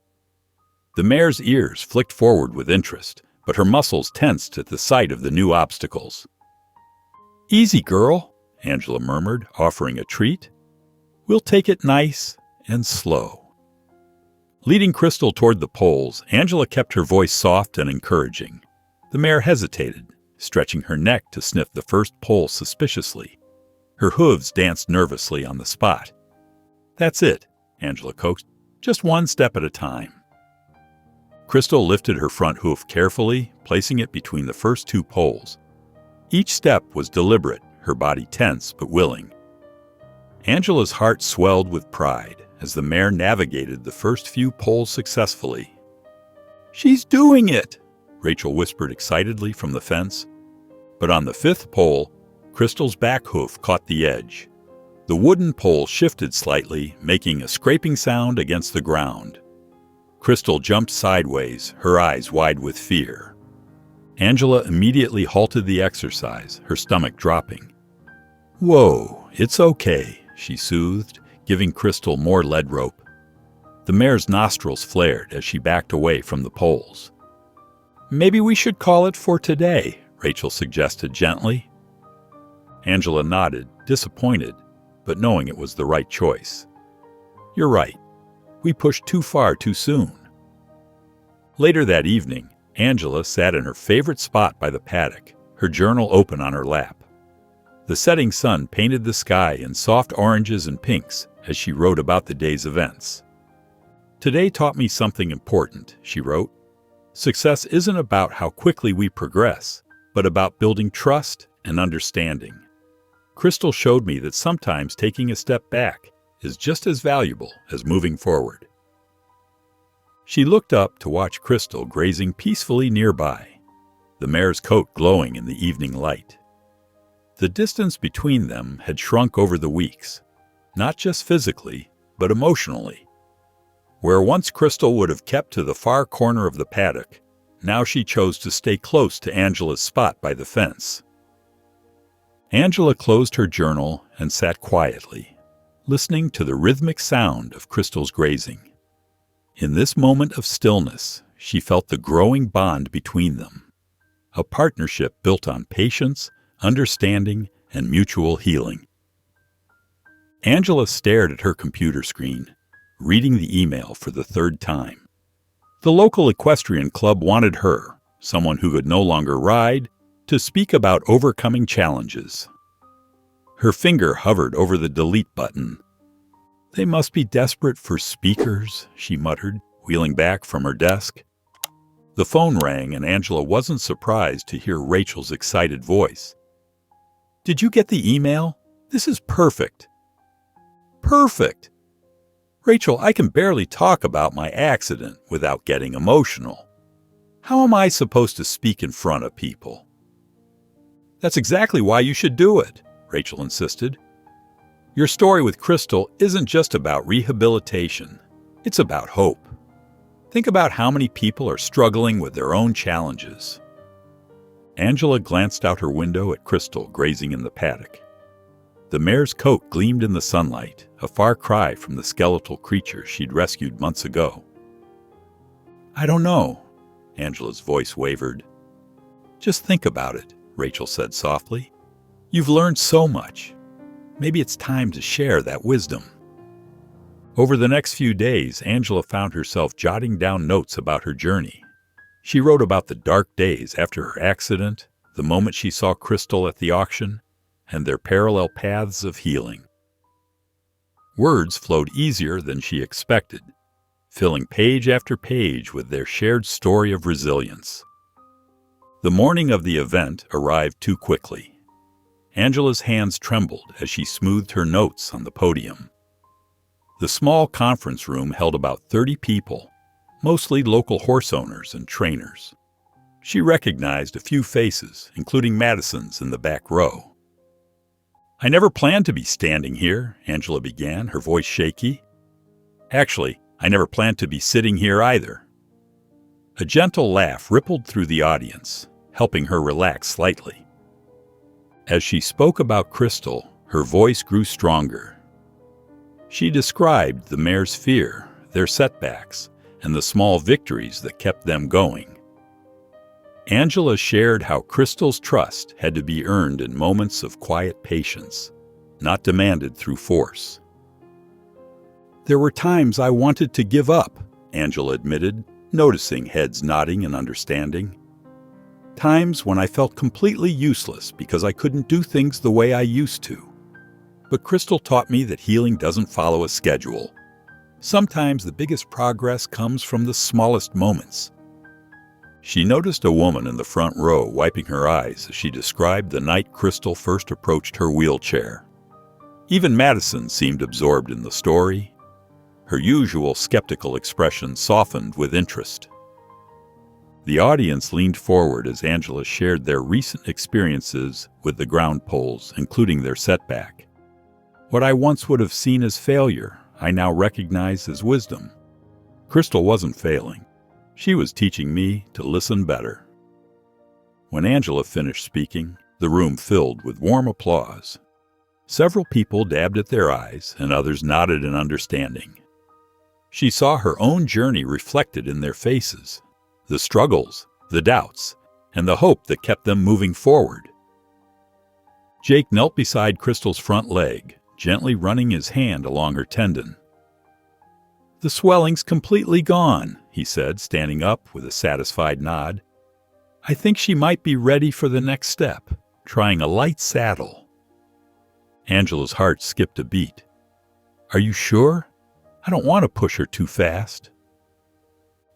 The mare's ears flicked forward with interest, but her muscles tensed at the sight of the new obstacles. "Easy, girl," Angela murmured, offering a treat. "We'll take it nice and slow." Leading Crystal toward the poles, Angela kept her voice soft and encouraging. The mare hesitated, stretching her neck to sniff the first pole suspiciously. Her hooves danced nervously on the spot. "That's it," Angela coaxed. "Just one step at a time." Crystal lifted her front hoof carefully, placing it between the first two poles. Each step was deliberate, her body tense but willing. Angela's heart swelled with pride as the mare navigated the first few poles successfully. "She's doing it!" Rachel whispered excitedly from the fence. But on the fifth pole, Crystal's back hoof caught the edge. The wooden pole shifted slightly, making a scraping sound against the ground. Crystal jumped sideways, her eyes wide with fear. Angela immediately halted the exercise, her stomach dropping. "Whoa, it's okay," she soothed, giving Crystal more lead rope. The mare's nostrils flared as she backed away from the poles. "Maybe we should call it for today," Rachel suggested gently. Angela nodded, disappointed, but knowing it was the right choice. "You're right. We pushed too far too soon." Later that evening, Angela sat in her favorite spot by the paddock, her journal open on her lap. The setting sun painted the sky in soft oranges and pinks as she wrote about the day's events. "Today taught me something important," she wrote. "Success isn't about how quickly we progress, but about building trust and understanding. Crystal showed me that sometimes taking a step back is just as valuable as moving forward." She looked up to watch Crystal grazing peacefully nearby, the mare's coat glowing in the evening light. The distance between them had shrunk over the weeks, not just physically, but emotionally. Where once Crystal would have kept to the far corner of the paddock, now she chose to stay close to Angela's spot by the fence. Angela closed her journal and sat quietly, listening to the rhythmic sound of Crystal's grazing. In this moment of stillness, she felt the growing bond between them, a partnership built on patience, understanding, and mutual healing. Angela stared at her computer screen, reading the email for the third time. The local equestrian club wanted her, someone who could no longer ride, to speak about overcoming challenges. Her finger hovered over the delete button. "They must be desperate for speakers," she muttered, wheeling back from her desk. The phone rang, and Angela wasn't surprised to hear Rachel's excited voice. "Did you get the email? This is perfect." "Perfect! Rachel, I can barely talk about my accident without getting emotional. How am I supposed to speak in front of people?" "That's exactly why you should do it," Rachel insisted. "Your story with Crystal isn't just about rehabilitation. It's about hope. Think about how many people are struggling with their own challenges." Angela glanced out her window at Crystal grazing in the paddock. The mare's coat gleamed in the sunlight, a far cry from the skeletal creature she'd rescued months ago. "I don't know," Angela's voice wavered. Just think about it, Rachel said softly. You've learned so much. Maybe it's time to share that wisdom. Over the next few days, Angela found herself jotting down notes about her journey. She wrote about the dark days after her accident, the moment she saw Crystal at the auction, and their parallel paths of healing. Words flowed easier than she expected, filling page after page with their shared story of resilience. The morning of the event arrived too quickly. Angela's hands trembled as she smoothed her notes on the podium. The small conference room held about 30 people, mostly local horse owners and trainers. She recognized a few faces, including Madison's in the back row. I never planned to be standing here, Angela began, her voice shaky. Actually, I never planned to be sitting here either. A gentle laugh rippled through the audience, helping her relax slightly. As she spoke about Crystal, her voice grew stronger. She described the mare's fear, their setbacks, and the small victories that kept them going. Angela shared how Crystal's trust had to be earned in moments of quiet patience, not demanded through force. There were times I wanted to give up, Angela admitted, noticing heads nodding in understanding. Times when I felt completely useless because I couldn't do things the way I used to. But Crystal taught me that healing doesn't follow a schedule. Sometimes the biggest progress comes from the smallest moments. She noticed a woman in the front row wiping her eyes as she described the night Crystal first approached her wheelchair. Even Madison seemed absorbed in the story. Her usual skeptical expression softened with interest. The audience leaned forward as Angela shared their recent experiences with the ground poles, including their setback. What I once would have seen as failure, I now recognize as wisdom. Crystal wasn't failing. She was teaching me to listen better. When Angela finished speaking, the room filled with warm applause. Several people dabbed at their eyes, and others nodded in understanding. She saw her own journey reflected in their faces, the struggles, the doubts, and the hope that kept them moving forward. Jake knelt beside Crystal's front leg, gently running his hand along her tendon. The swelling's completely gone, he said, standing up with a satisfied nod. I think she might be ready for the next step, trying a light saddle. Angela's heart skipped a beat. Are you sure? I don't want to push her too fast.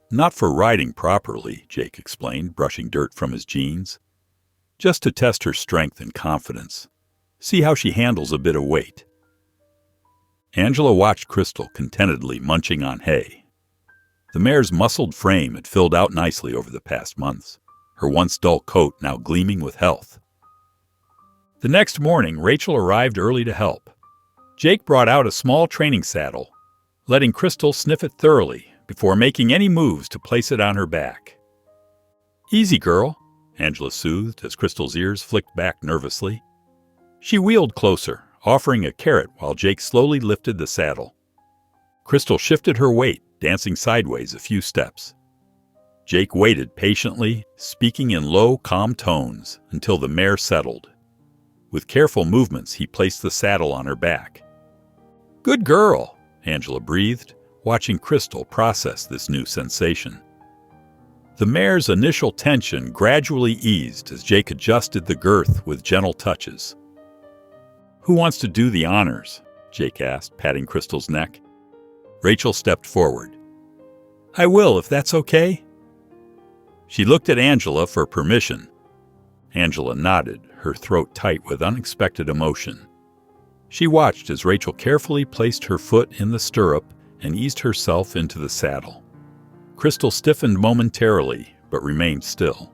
Not for riding properly, Jake explained, brushing dirt from his jeans. Just to test her strength and confidence. See how she handles a bit of weight. Angela watched Crystal contentedly munching on hay. The mare's muscled frame had filled out nicely over the past months, her once dull coat now gleaming with health. The next morning, Rachel arrived early to help. Jake brought out a small training saddle, letting Crystal sniff it thoroughly before making any moves to place it on her back. Easy, girl, Angela soothed as Crystal's ears flicked back nervously. She wheeled closer, offering a carrot while Jake slowly lifted the saddle. Crystal shifted her weight, dancing sideways a few steps. Jake waited patiently, speaking in low, calm tones until the mare settled. With careful movements, he placed the saddle on her back. Good girl, Angela breathed, watching Crystal process this new sensation. The mare's initial tension gradually eased as Jake adjusted the girth with gentle touches. Who wants to do the honors? Jake asked, patting Crystal's neck. Rachel stepped forward. I will, if that's okay. She looked at Angela for permission. Angela nodded, her throat tight with unexpected emotion. She watched as Rachel carefully placed her foot in the stirrup and eased herself into the saddle. Crystal stiffened momentarily, but remained still.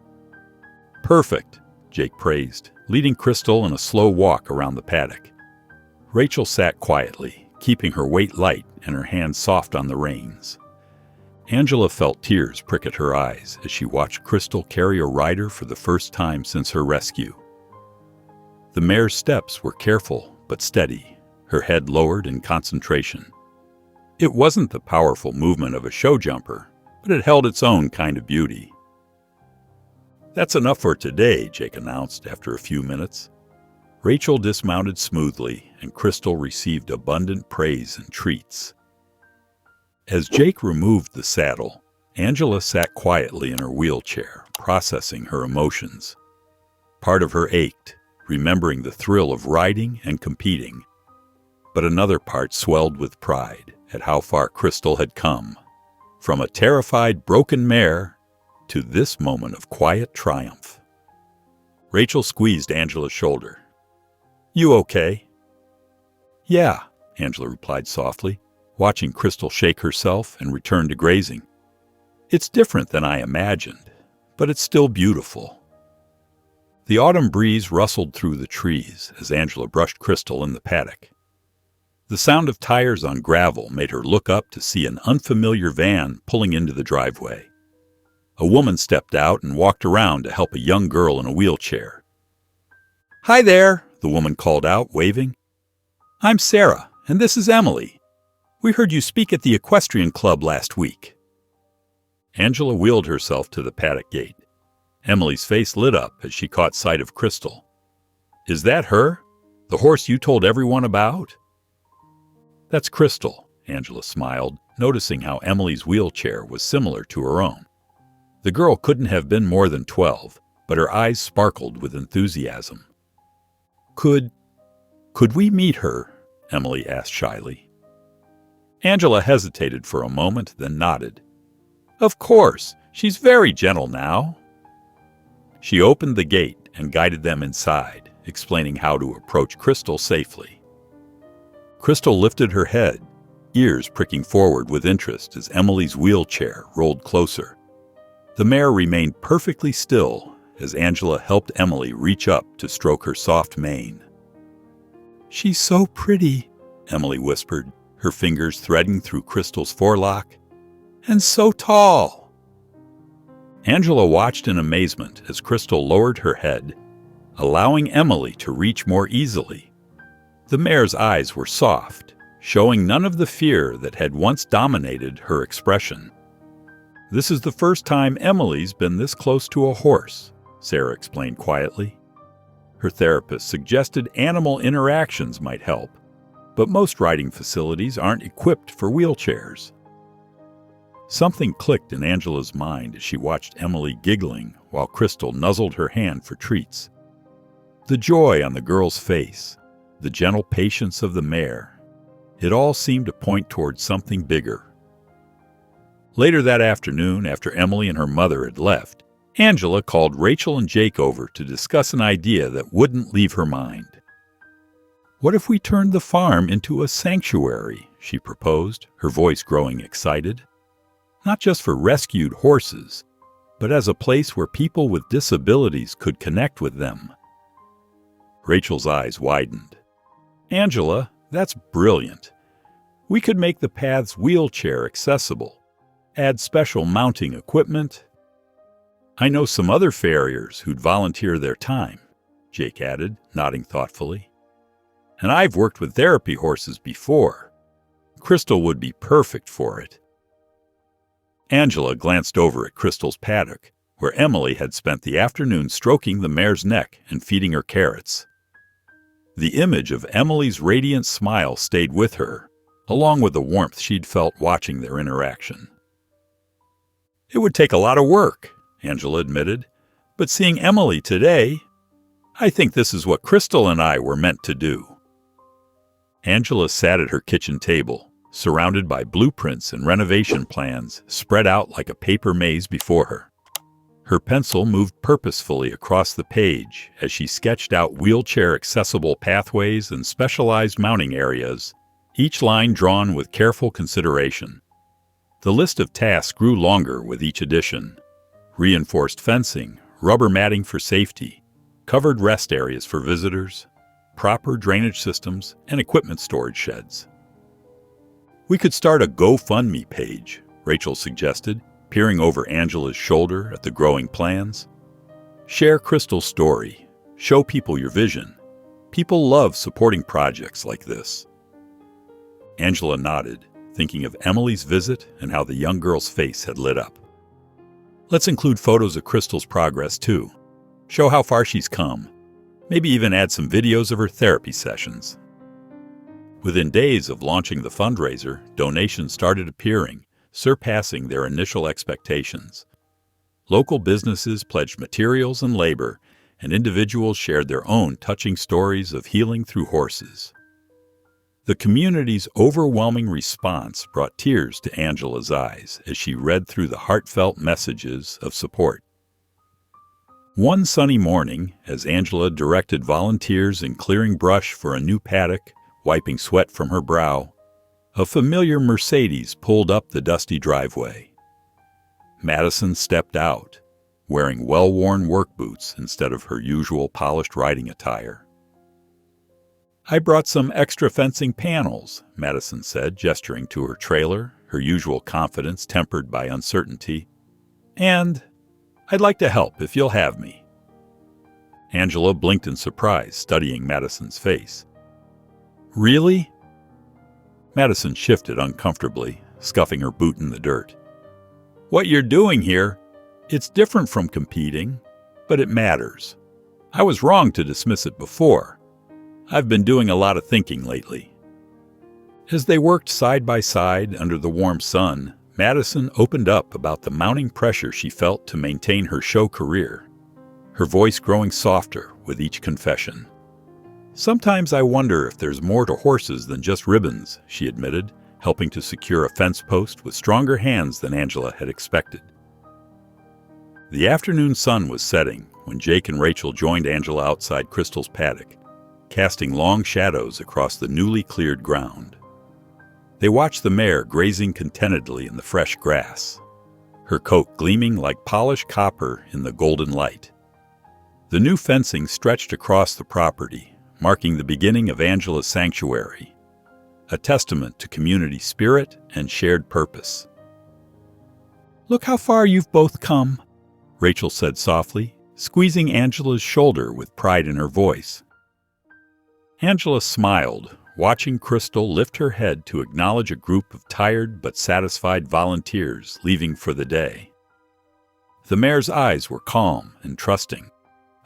Perfect, Jake praised, leading Crystal in a slow walk around the paddock. Rachel sat quietly, keeping her weight light and her hands soft on the reins. Angela felt tears prick at her eyes as she watched Crystal carry a rider for the first time since her rescue. The mare's steps were careful but steady, her head lowered in concentration. It wasn't the powerful movement of a show jumper, but it held its own kind of beauty. "That's enough for today," Jake announced after a few minutes. Rachel dismounted smoothly, and Crystal received abundant praise and treats. As Jake removed the saddle, Angela sat quietly in her wheelchair, processing her emotions. Part of her ached, remembering the thrill of riding and competing, but another part swelled with pride at how far Crystal had come, from a terrified, broken mare to this moment of quiet triumph. Rachel squeezed Angela's shoulder. "You okay?" "Yeah," Angela replied softly, watching Crystal shake herself and return to grazing. "It's different than I imagined, but it's still beautiful." The autumn breeze rustled through the trees as Angela brushed Crystal in the paddock. The sound of tires on gravel made her look up to see an unfamiliar van pulling into the driveway. A woman stepped out and walked around to help a young girl in a wheelchair. "Hi there," the woman called out, waving. "I'm Sarah, and this is Emily. We heard you speak at the equestrian club last week." Angela wheeled herself to the paddock gate. Emily's face lit up as she caught sight of Crystal. "Is that her? The horse you told everyone about?" "That's Crystal," Angela smiled, noticing how Emily's wheelchair was similar to her own. The girl couldn't have been more than 12, but her eyes sparkled with enthusiasm. Could we meet her?" Emily asked shyly. Angela hesitated for a moment, then nodded. "Of course, she's very gentle now." She opened the gate and guided them inside, explaining how to approach Crystal safely. Crystal lifted her head, ears pricking forward with interest as Emily's wheelchair rolled closer. The mare remained perfectly still as Angela helped Emily reach up to stroke her soft mane. "She's so pretty," Emily whispered, her fingers threading through Crystal's forelock. "And so tall." Angela watched in amazement as Crystal lowered her head, allowing Emily to reach more easily. The mare's eyes were soft, showing none of the fear that had once dominated her expression. "This is the first time Emily's been this close to a horse," Sarah explained quietly. Her therapist suggested animal interactions might help, but most riding facilities aren't equipped for wheelchairs. Something clicked in Angela's mind as she watched Emily giggling while Crystal nuzzled her hand for treats. The joy on the girl's face, the gentle patience of the mare, it all seemed to point towards something bigger. Later that afternoon, after Emily and her mother had left, Angela called Rachel and Jake over to discuss an idea that wouldn't leave her mind. "What if we turned the farm into a sanctuary?" she proposed, her voice growing excited. "Not just for rescued horses, but as a place where people with disabilities could connect with them." Rachel's eyes widened. "Angela, that's brilliant. We could make the paths wheelchair accessible, add special mounting equipment." "I know some other farriers who'd volunteer their time," Jake added, nodding thoughtfully. "And I've worked with therapy horses before. Crystal would be perfect for it." Angela glanced over at Crystal's paddock, where Emily had spent the afternoon stroking the mare's neck and feeding her carrots. The image of Emily's radiant smile stayed with her, along with the warmth she'd felt watching their interaction. "It would take a lot of work," Angela admitted, "but seeing Emily today, I think this is what Crystal and I were meant to do." Angela sat at her kitchen table, surrounded by blueprints and renovation plans spread out like a paper maze before her. Her pencil moved purposefully across the page as she sketched out wheelchair-accessible pathways and specialized mounting areas, each line drawn with careful consideration. The list of tasks grew longer with each addition. Reinforced fencing, rubber matting for safety, covered rest areas for visitors, proper drainage systems, and equipment storage sheds. "We could start a GoFundMe page," Rachel suggested, peering over Angela's shoulder at the growing plans. "Share Crystal's story. Show people your vision. People love supporting projects like this." Angela nodded, thinking of Emily's visit and how the young girl's face had lit up. Let's include photos of Crystal's progress, too. Show how far she's come. Maybe even add some videos of her therapy sessions. Within days of launching the fundraiser, donations started appearing, surpassing their initial expectations. Local businesses pledged materials and labor, and individuals shared their own touching stories of healing through horses. The community's overwhelming response brought tears to Angela's eyes as she read through the heartfelt messages of support. One sunny morning, as Angela directed volunteers in clearing brush for a new paddock, wiping sweat from her brow, a familiar Mercedes pulled up the dusty driveway. Madison stepped out, wearing well-worn work boots instead of her usual polished riding attire. "I brought some extra fencing panels," Madison said, gesturing to her trailer, her usual confidence tempered by uncertainty. "And I'd like to help if you'll have me." Angela blinked in surprise, studying Madison's face. "Really?" Madison shifted uncomfortably, scuffing her boot in the dirt. "What you're doing here, it's different from competing, but it matters. I was wrong to dismiss it before. I've been doing a lot of thinking lately." As they worked side by side under the warm sun, Madison opened up about the mounting pressure she felt to maintain her show career, her voice growing softer with each confession. "Sometimes I wonder if there's more to horses than just ribbons," she admitted, helping to secure a fence post with stronger hands than Angela had expected. The afternoon sun was setting when Jake and Rachel joined Angela outside Crystal's paddock, casting long shadows across the newly cleared ground. They watched the mare grazing contentedly in the fresh grass, her coat gleaming like polished copper in the golden light. The new fencing stretched across the property, marking the beginning of Angela's sanctuary, a testament to community spirit and shared purpose. "Look how far you've both come," Rachel said softly, squeezing Angela's shoulder with pride in her voice. Angela smiled, watching Crystal lift her head to acknowledge a group of tired but satisfied volunteers leaving for the day. The mare's eyes were calm and trusting,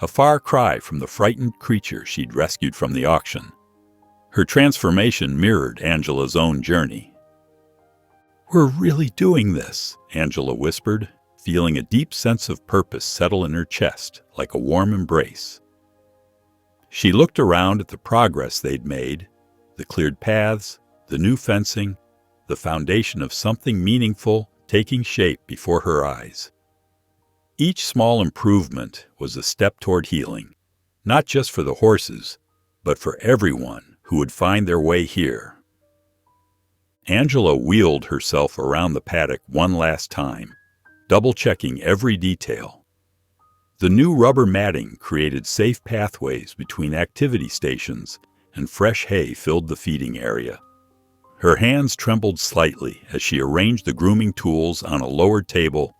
a far cry from the frightened creature she'd rescued from the auction. Her transformation mirrored Angela's own journey. "We're really doing this," Angela whispered, feeling a deep sense of purpose settle in her chest like a warm embrace. She looked around at the progress they'd made, the cleared paths, the new fencing, the foundation of something meaningful taking shape before her eyes. Each small improvement was a step toward healing, not just for the horses, but for everyone who would find their way here. Angela wheeled herself around the paddock one last time, double-checking every detail. The new rubber matting created safe pathways between activity stations, and fresh hay filled the feeding area. Her hands trembled slightly as she arranged the grooming tools on a lowered table,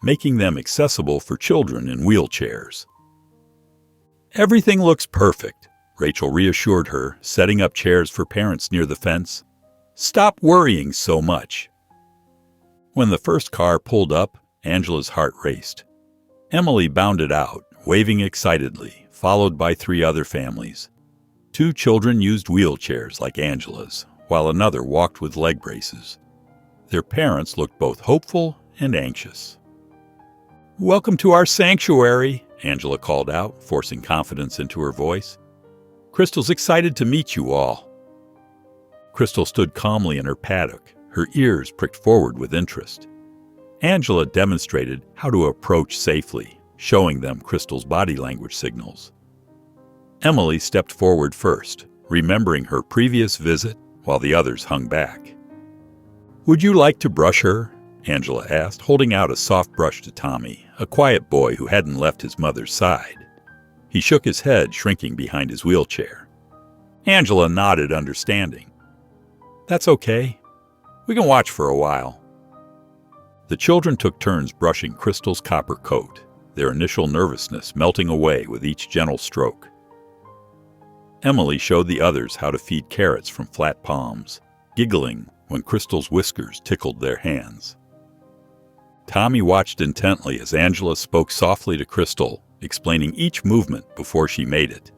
making them accessible for children in wheelchairs. "Everything looks perfect," Rachel reassured her, setting up chairs for parents near the fence. "Stop worrying so much." When the first car pulled up, Angela's heart raced. Emily bounded out, waving excitedly, followed by 3 other families. 2 children used wheelchairs like Angela's, while another walked with leg braces. Their parents looked both hopeful and anxious. "Welcome to our sanctuary," Angela called out, forcing confidence into her voice. "Crystal's excited to meet you all." Crystal stood calmly in her paddock, her ears pricked forward with interest. Angela demonstrated how to approach safely, showing them Crystal's body language signals. Emily stepped forward first, remembering her previous visit while the others hung back. "Would you like to brush her?" Angela asked, holding out a soft brush to Tommy, a quiet boy who hadn't left his mother's side. He shook his head, shrinking behind his wheelchair. Angela nodded, understanding. "That's okay. We can watch for a while." The children took turns brushing Crystal's copper coat, their initial nervousness melting away with each gentle stroke. Emily showed the others how to feed carrots from flat palms, giggling when Crystal's whiskers tickled their hands. Tommy watched intently as Angela spoke softly to Crystal, explaining each movement before she made it.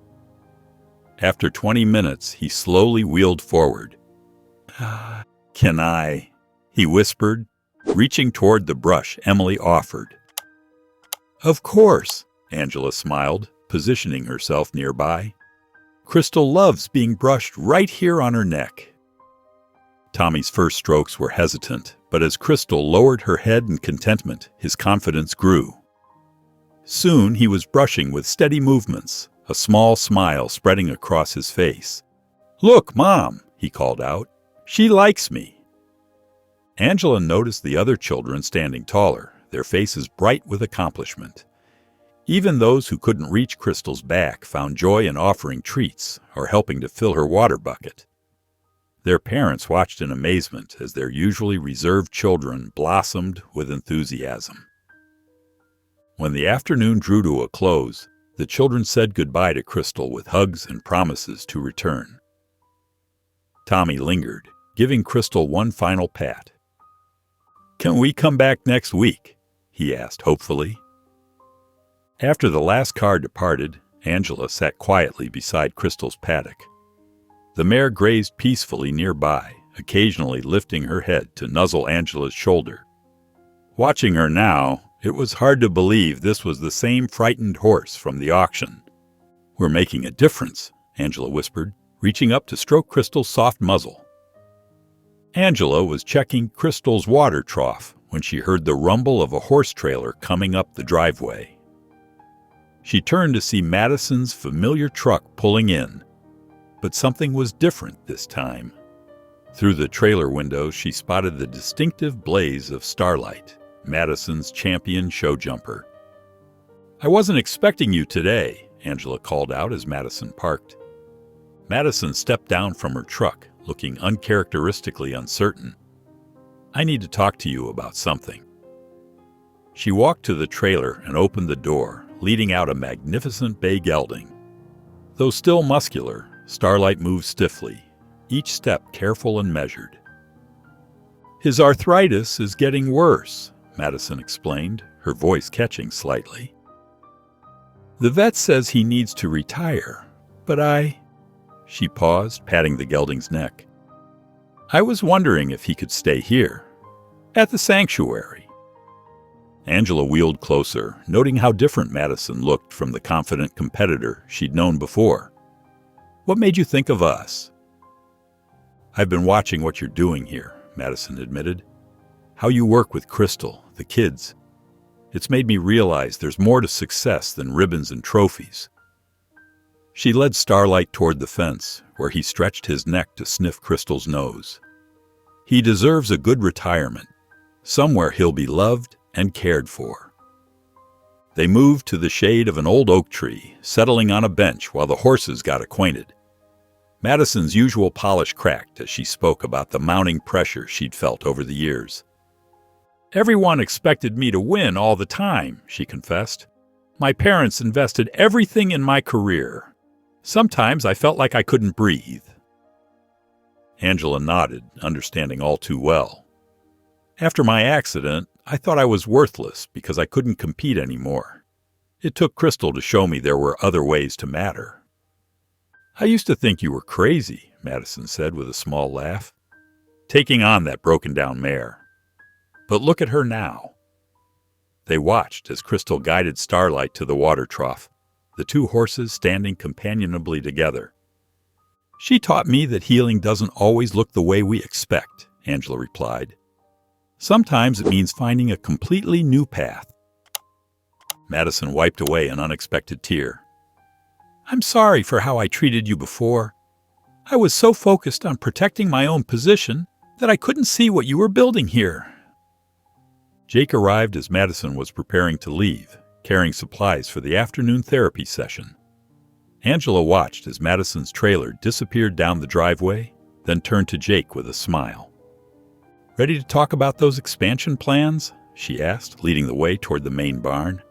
After 20 minutes, he slowly wheeled forward. "Can I?" he whispered, reaching toward the brush Emily offered. "Of course," Angela smiled, positioning herself nearby. "Crystal loves being brushed right here on her neck." Tommy's first strokes were hesitant, but as Crystal lowered her head in contentment, his confidence grew. Soon he was brushing with steady movements, a small smile spreading across his face. "Look, Mom," he called out. "She likes me." Angela noticed the other children standing taller, their faces bright with accomplishment. Even those who couldn't reach Crystal's back found joy in offering treats or helping to fill her water bucket. Their parents watched in amazement as their usually reserved children blossomed with enthusiasm. When the afternoon drew to a close, the children said goodbye to Crystal with hugs and promises to return. Tommy lingered, giving Crystal one final pat. "Can we come back next week?" he asked hopefully. After the last car departed, Angela sat quietly beside Crystal's paddock. The mare grazed peacefully nearby, occasionally lifting her head to nuzzle Angela's shoulder. Watching her now, it was hard to believe this was the same frightened horse from the auction. "We're making a difference," Angela whispered, reaching up to stroke Crystal's soft muzzle. Angela was checking Crystal's water trough when she heard the rumble of a horse trailer coming up the driveway. She turned to see Madison's familiar truck pulling in, but something was different this time. Through the trailer window, she spotted the distinctive blaze of Starlight, Madison's champion show jumper. "I wasn't expecting you today," Angela called out as Madison parked. Madison stepped down from her truck, looking uncharacteristically uncertain. "I need to talk to you about something." She walked to the trailer and opened the door, leading out a magnificent bay gelding. Though still muscular, Starlight moved stiffly, each step careful and measured. "His arthritis is getting worse," Madison explained, her voice catching slightly. "The vet says he needs to retire, but She paused, patting the gelding's neck. "I was wondering if he could stay here, at the sanctuary." Angela wheeled closer, noting how different Madison looked from the confident competitor she'd known before. "What made you think of us?" "I've been watching what you're doing here," Madison admitted. "How you work with Crystal, the kids. It's made me realize there's more to success than ribbons and trophies." She led Starlight toward the fence, where he stretched his neck to sniff Crystal's nose. "He deserves a good retirement, somewhere he'll be loved and cared for." They moved to the shade of an old oak tree, settling on a bench while the horses got acquainted. Madison's usual polish cracked as she spoke about the mounting pressure she'd felt over the years. "Everyone expected me to win all the time," she confessed. "My parents invested everything in my career. Sometimes I felt like I couldn't breathe." Angela nodded, understanding all too well. "After my accident, I thought I was worthless because I couldn't compete anymore. It took Crystal to show me there were other ways to matter." "I used to think you were crazy," Madison said with a small laugh, "taking on that broken-down mare. But look at her now." They watched as Crystal guided Starlight to the water trough, the two horses standing companionably together. "She taught me that healing doesn't always look the way we expect," Angela replied. "Sometimes it means finding a completely new path." Madison wiped away an unexpected tear. "I'm sorry for how I treated you before. I was so focused on protecting my own position that I couldn't see what you were building here." Jake arrived as Madison was preparing to leave, carrying supplies for the afternoon therapy session. Angela watched as Madison's trailer disappeared down the driveway, then turned to Jake with a smile. "Ready to talk about those expansion plans?" she asked, leading the way toward the main barn.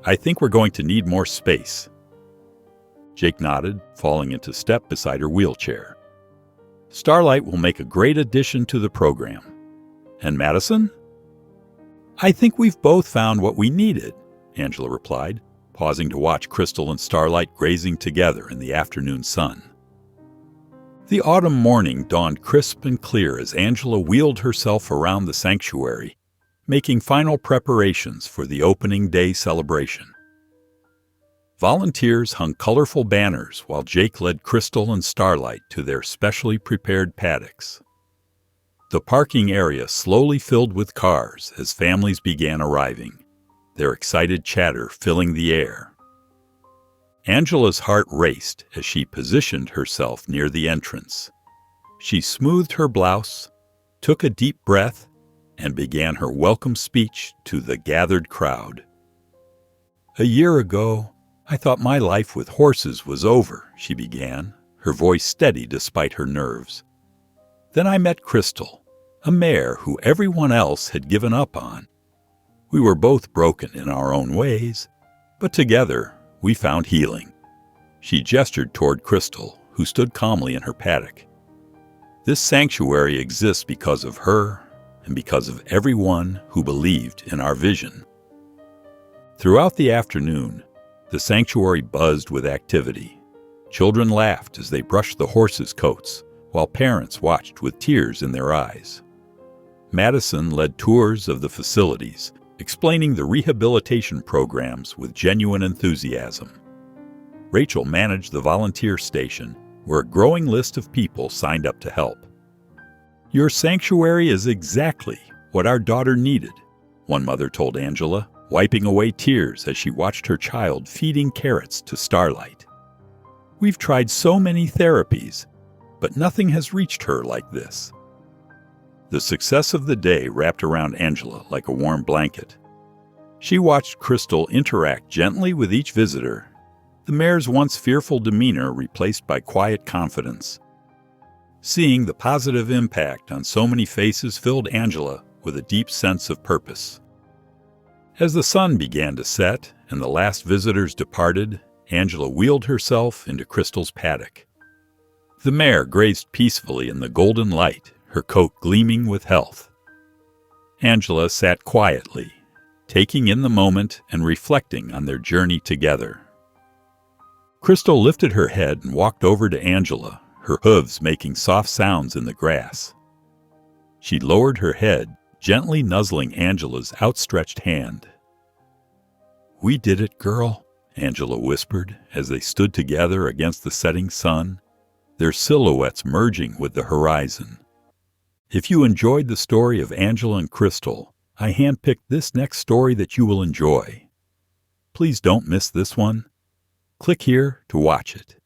"I think we're going to need more space." Jake nodded, falling into step beside her wheelchair. "Starlight will make a great addition to the program. And Madison?" I think we've both found what we needed, Angela replied, pausing to watch Crystal and Starlight grazing together in the afternoon sun. The autumn morning dawned crisp and clear as Angela wheeled herself around the sanctuary, making final preparations for the opening day celebration. Volunteers hung colorful banners while Jake led Crystal and Starlight to their specially prepared paddocks. The parking area slowly filled with cars as families began arriving, their excited chatter filling the air. Angela's heart raced as she positioned herself near the entrance. She smoothed her blouse, took a deep breath, and began her welcome speech to the gathered crowd. "A year ago, I thought my life with horses was over," she began, her voice steady despite her nerves. "Then I met Crystal, a mare who everyone else had given up on. We were both broken in our own ways, but together we found healing." She gestured toward Crystal, who stood calmly in her paddock. "This sanctuary exists because of her and because of everyone who believed in our vision." Throughout the afternoon, the sanctuary buzzed with activity. Children laughed as they brushed the horses' coats, while parents watched with tears in their eyes. Madison led tours of the facilities, explaining the rehabilitation programs with genuine enthusiasm. Rachel managed the volunteer station, where a growing list of people signed up to help. "Your sanctuary is exactly what our daughter needed," one mother told Angela, wiping away tears as she watched her child feeding carrots to Starlight. "We've tried so many therapies, but nothing has reached her like this." The success of the day wrapped around Angela like a warm blanket. She watched Crystal interact gently with each visitor, the mare's once fearful demeanor replaced by quiet confidence. Seeing the positive impact on so many faces filled Angela with a deep sense of purpose. As the sun began to set and the last visitors departed, Angela wheeled herself into Crystal's paddock. The mare grazed peacefully in the golden light, her coat gleaming with health. Angela sat quietly, taking in the moment and reflecting on their journey together. Crystal lifted her head and walked over to Angela, her hooves making soft sounds in the grass. She lowered her head, gently nuzzling Angela's outstretched hand. "We did it, girl," Angela whispered as they stood together against the setting sun, their silhouettes merging with the horizon. If you enjoyed the story of Angela and Crystal, I handpicked this next story that you will enjoy. Please don't miss this one. Click here to watch it.